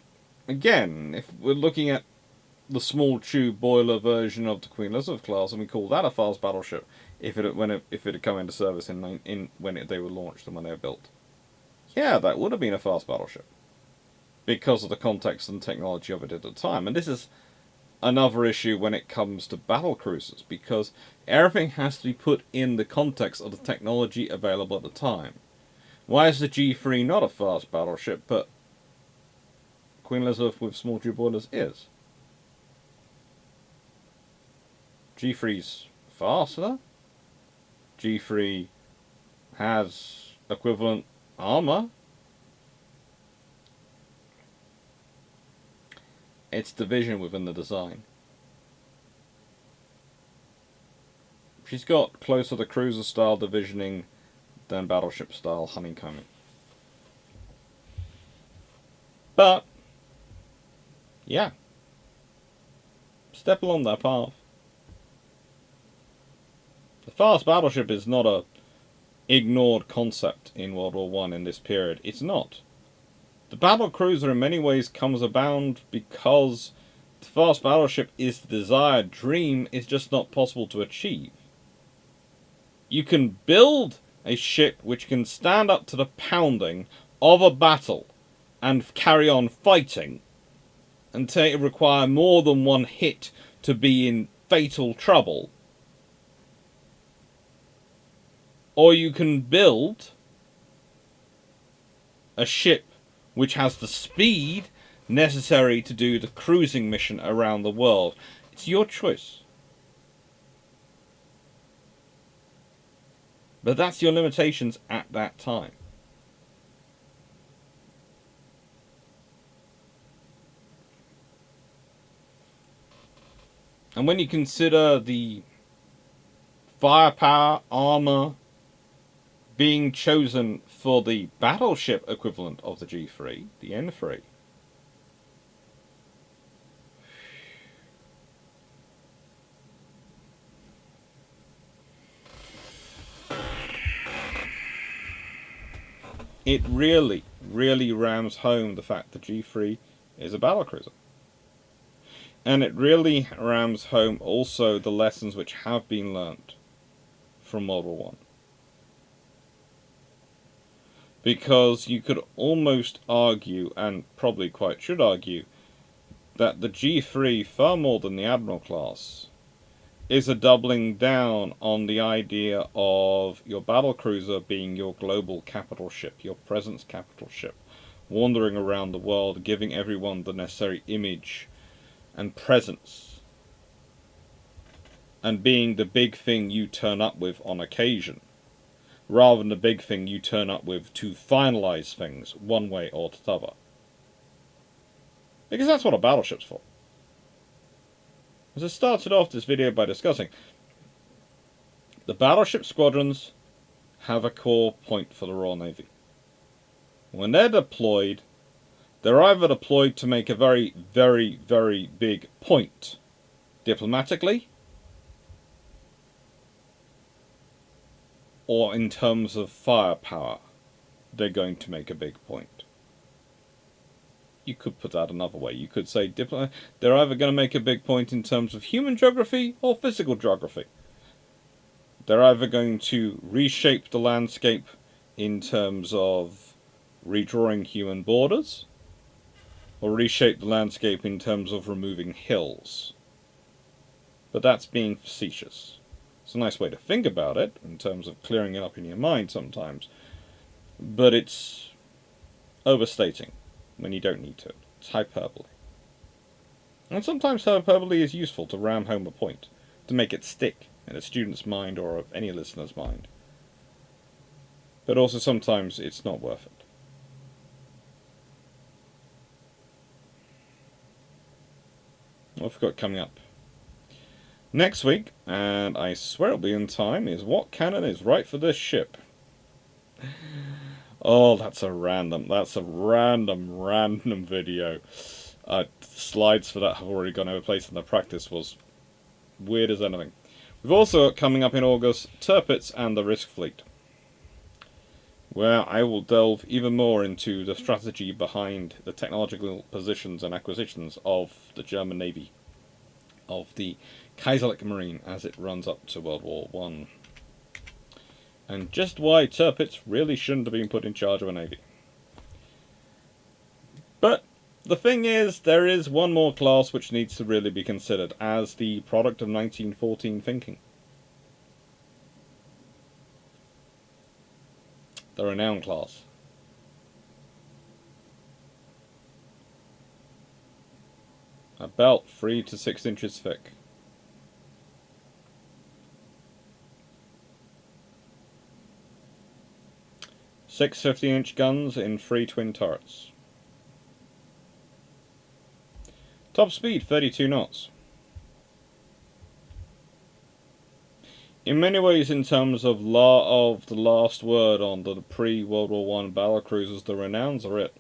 again, if we're looking at the small tube boiler version of the Queen Elizabeth class, and we call that a fast battleship, if it had come into service when they were launched and when they were built, yeah, that would have been a fast battleship because of the context and technology of it at the time. And this is another issue when it comes to battlecruisers, because everything has to be put in the context of the technology available at the time. Why is the G3 not a fast battleship, but Queen Elizabeth with small tube boilers is? G3's faster. G3 has equivalent armor. It's division within the design. She's got closer to cruiser style divisioning than battleship style honeycombing. But yeah, step along that path. The fast battleship is not a ignored concept in World War I in this period. It's not. The battlecruiser in many ways comes about because the fast battleship is the desired dream, it's just not possible to achieve. You can build a ship which can stand up to the pounding of a battle and carry on fighting until it require more than one hit to be in fatal trouble. Or you can build a ship which has the speed necessary to do the cruising mission around the world. It's your choice. But that's your limitations at that time. And when you consider the firepower, armor being chosen for the battleship equivalent of the G3, the N3, it really, really rams home the fact that G3 is a battlecruiser. And it really rams home also the lessons which have been learnt from World War I. Because you could almost argue, and probably quite should argue, that the G3, far more than the Admiral class, is a doubling down on the idea of your battlecruiser being your global capital ship, your presence capital ship, wandering around the world, giving everyone the necessary image and presence, and being the big thing you turn up with on occasion, rather than the big thing you turn up with to finalize things one way or the other. Because that's what a battleship's for. As I started off this video by discussing, the battleship squadrons have a core point for the Royal Navy. When they're deployed, they're either deployed to make a very, very, very big point diplomatically, or in terms of firepower, they're going to make a big point. You could put that another way. You could say they're either going to make a big point in terms of human geography or physical geography. They're either going to reshape the landscape in terms of redrawing human borders, or reshape the landscape in terms of removing hills. But that's being facetious. It's a nice way to think about it, in terms of clearing it up in your mind sometimes. But it's overstating when you don't need to. It's hyperbole. And sometimes hyperbole is useful to ram home a point, to make it stick in a student's mind or any listener's mind. But also sometimes it's not worth it. What I've got coming up next week, and I swear it'll be in time, is what cannon is right for this ship. Oh, that's a random video. Slides for that have already gone over place, and the practice was weird as anything. We've also got coming up in August, Tirpitz and the Risk Fleet, where I will delve even more into the strategy behind the technological positions and acquisitions of the German Navy, of the Kaiserliche Marine as it runs up to World War I. And just why Tirpitz really shouldn't have been put in charge of a navy. But the thing is, there is one more class which needs to really be considered as the product of 1914 thinking. The renown class. A belt 3 to 6 inches thick. Six 50-inch guns in 3 twin turrets. Top speed 32 knots. In many ways, in terms of the last word on the pre-World War I battlecruisers, the renowns are it.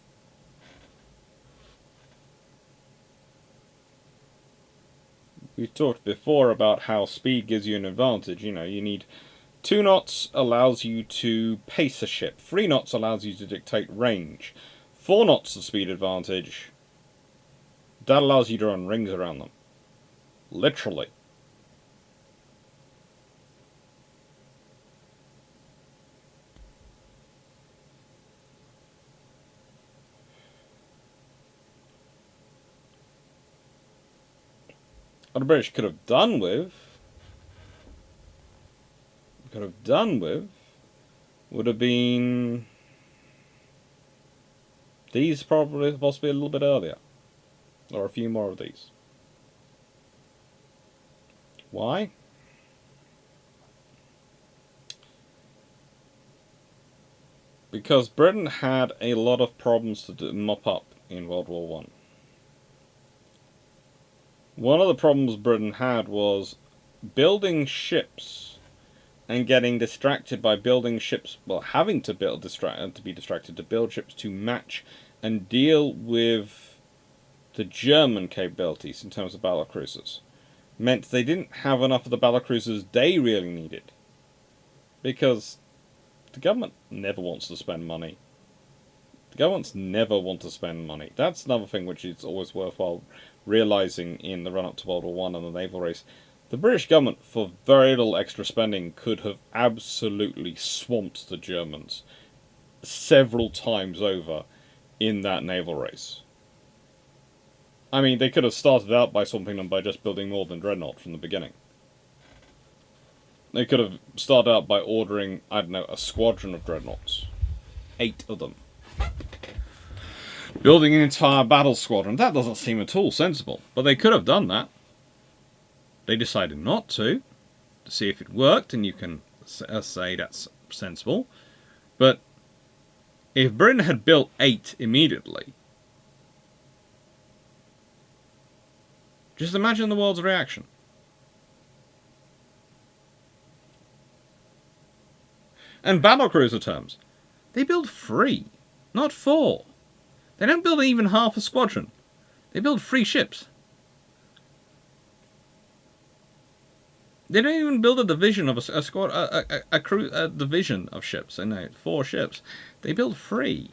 We've talked before about how speed gives you an advantage. You know, you need 2 knots allows you to pace a ship. 3 knots allows you to dictate range. 4 knots the speed advantage. That allows you to run rings around them. Literally. What the British could have done with would have been these, possibly a little bit earlier, or a few more of these. Why? Because Britain had a lot of problems to mop up in World War I. One of the problems Britain had was building ships and getting distracted by building ships, well, having to be distracted to build ships to match and deal with the German capabilities in terms of battlecruisers. Meant they didn't have enough of the battlecruisers they really needed. Because the government never wants to spend money. The governments never want to spend money. That's another thing which is always worthwhile realising in the run-up to World War I and the naval race. The British government, for very little extra spending, could have absolutely swamped the Germans several times over in that naval race. I mean, they could have started out by swamping them by just building more than Dreadnought from the beginning. They could have started out by ordering, I don't know, a squadron of Dreadnoughts. 8 of them. Building an entire battle squadron. That doesn't seem at all sensible. But they could have done that. They decided not to see if it worked, and you can say that's sensible. But if Britain had built 8 immediately, just imagine the world's reaction. And battlecruiser terms, they build 3, not 4. They don't build even half a squadron. They build 3 ships. They don't even build a division of a division of ships. They know 4 ships. They build 3.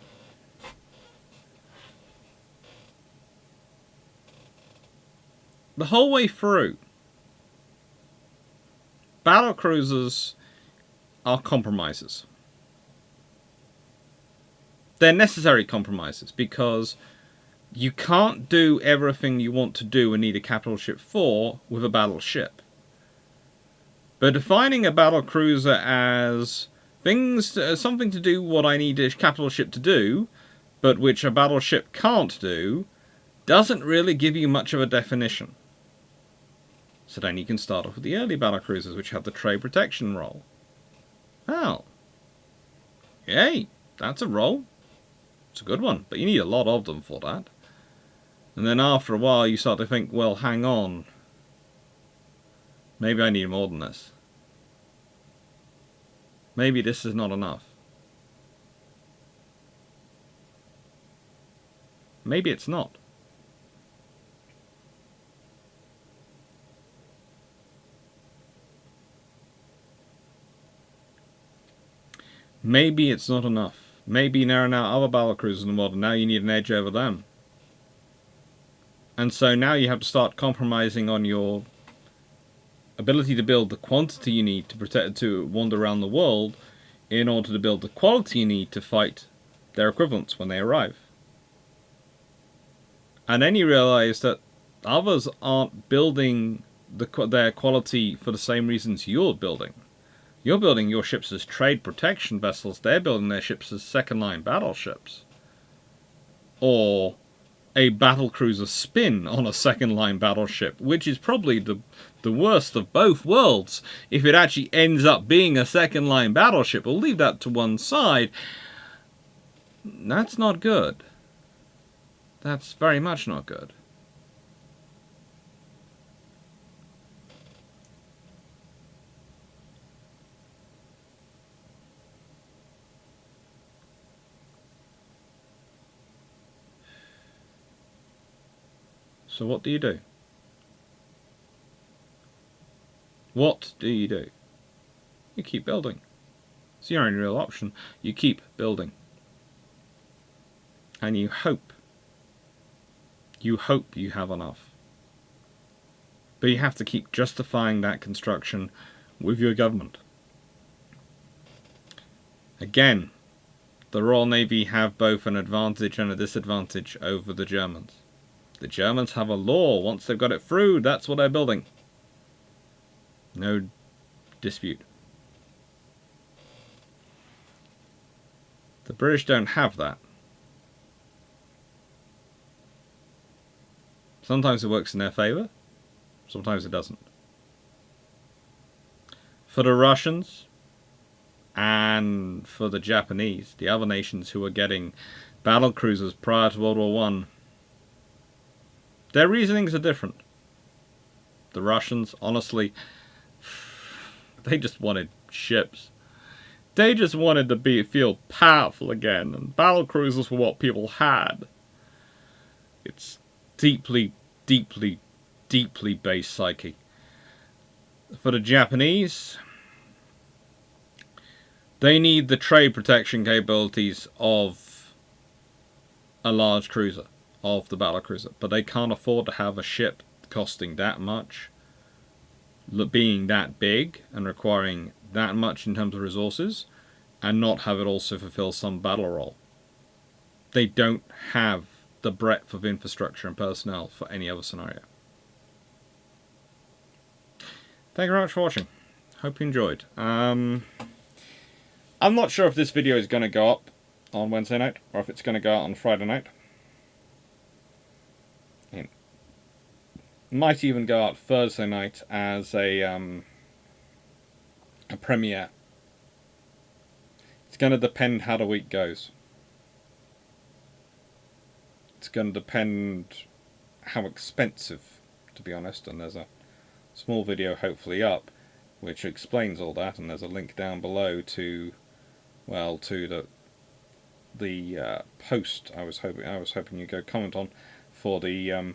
The whole way through, battlecruisers are compromises. They're necessary compromises because you can't do everything you want to do and need a capital ship for with a battleship. But defining a battlecruiser as something to do what I need a capital ship to do, but which a battleship can't do, doesn't really give you much of a definition. So then you can start off with the early battlecruisers, which have the trade protection role. Oh. Yay, that's a role. It's a good one, but you need a lot of them for that. And then after a while you start to think, well, hang on. Maybe I need more than this. Maybe this is not enough. Maybe it's not. Maybe it's not enough. Maybe there are now other battlecruisers in the world and now you need an edge over them. And so now you have to start compromising on your ability to build the quantity you need to wander around the world in order to build the quality you need to fight their equivalents when they arrive. And then you realise that others aren't building their quality for the same reasons you're building. You're building your ships as trade protection vessels. They're building their ships as second-line battleships. Or a battlecruiser spin on a second-line battleship, which is probably the worst of both worlds. If it actually ends up being a second-line battleship, we'll leave that to one side. That's not good. That's very much not good. So what do you do? What do you do? You keep building. It's your only real option. You keep building. And you hope you have enough. But you have to keep justifying that construction with your government. Again, the Royal Navy have both an advantage and a disadvantage over the Germans. The Germans have a law. Once they've got it through, that's what they're building. No dispute. The British don't have that. Sometimes it works in their favour, sometimes it doesn't. For the Russians and for the Japanese, the other nations who are getting battlecruisers prior to World War One, their reasonings are different. The Russians, honestly, they just wanted ships. They just wanted to feel powerful again, and battlecruisers were what people had. It's deeply, deeply, deeply base psyche. For the Japanese, they need the trade protection capabilities of a large cruiser, of the battlecruiser, but they can't afford to have a ship costing that much, being that big and requiring that much in terms of resources, and not have it also fulfill some battle role. They don't have the breadth of infrastructure and personnel for any other scenario. Thank you very much for watching. Hope you enjoyed. I'm not sure if this video is going to go up on Wednesday night or if it's going to go out on Friday night. It might even go out Thursday night as a premiere. It's going to depend how the week goes. It's going to depend how expensive, to be honest, and there's a small video hopefully up which explains all that, and there's a link down below to, well, to the post I was hoping you'd go comment on for the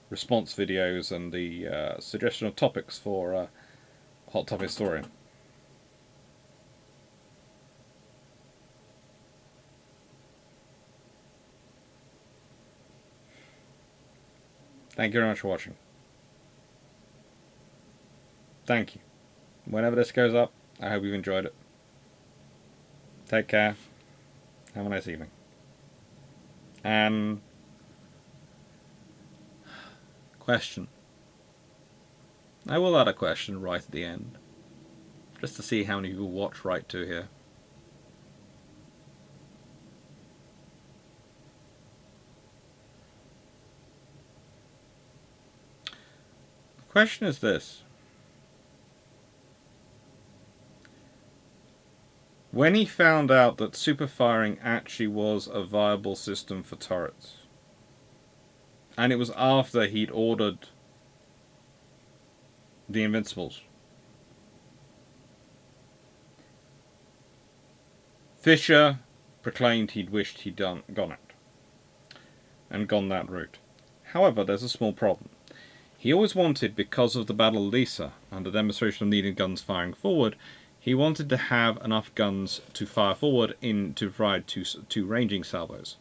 response videos and the suggestion of topics for Hot Tub Historian. Thank you very much for watching. Thank you. Whenever this goes up, I hope you've enjoyed it. Take care. Have a nice evening. And question. I will add a question right at the end, just to see how many people watch right to here. The question is this. When he found out that superfiring actually was a viable system for turrets, and it was after he'd ordered the Invincibles, Fisher proclaimed he'd wished he'd gone it, and gone that route. However, there's a small problem. He always wanted, because of the Battle of Lissa and the demonstration of needed guns firing forward, he wanted to have enough guns to fire forward to provide two ranging salvos.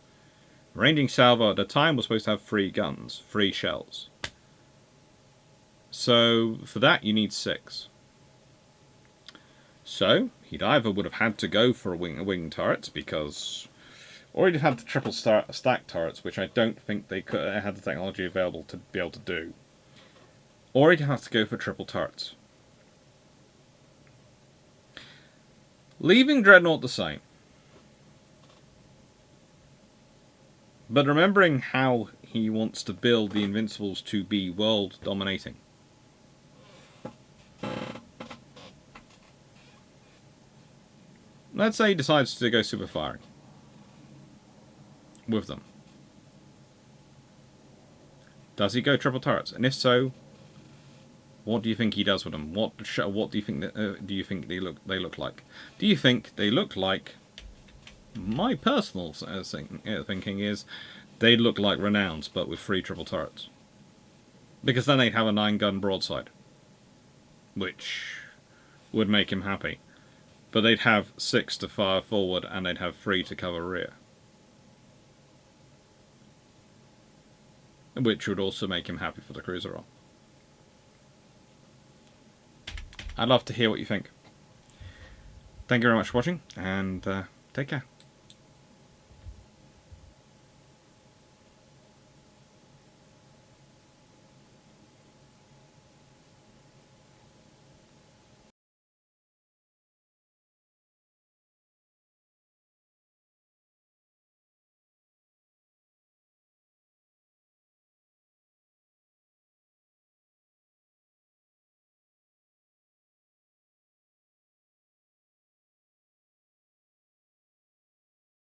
Ranging salvo at the time was supposed to have 3 guns, 3 shells. So for that you need 6. So he'd either would have had to go for wing turrets because, Or he'd have the triple stack turrets, which I don't think they could had the technology available to be able to do. Or he'd have to go for triple turrets. Leaving Dreadnought the same. But remembering how he wants to build the Invincibles to be world dominating. Let's say he decides to go super firing with them. Does he go triple turrets? And if so, what do you think he does with them? What do you think they look like? Do you think they look like? My personal thinking is they look like Renowns, but with 3 triple turrets. Because then they'd have a 9-gun broadside, which would make him happy. But they'd have 6 to fire forward, and they'd have 3 to cover rear. Which would also make him happy for the cruiser roll. I'd love to hear what you think. Thank you very much for watching, and take care.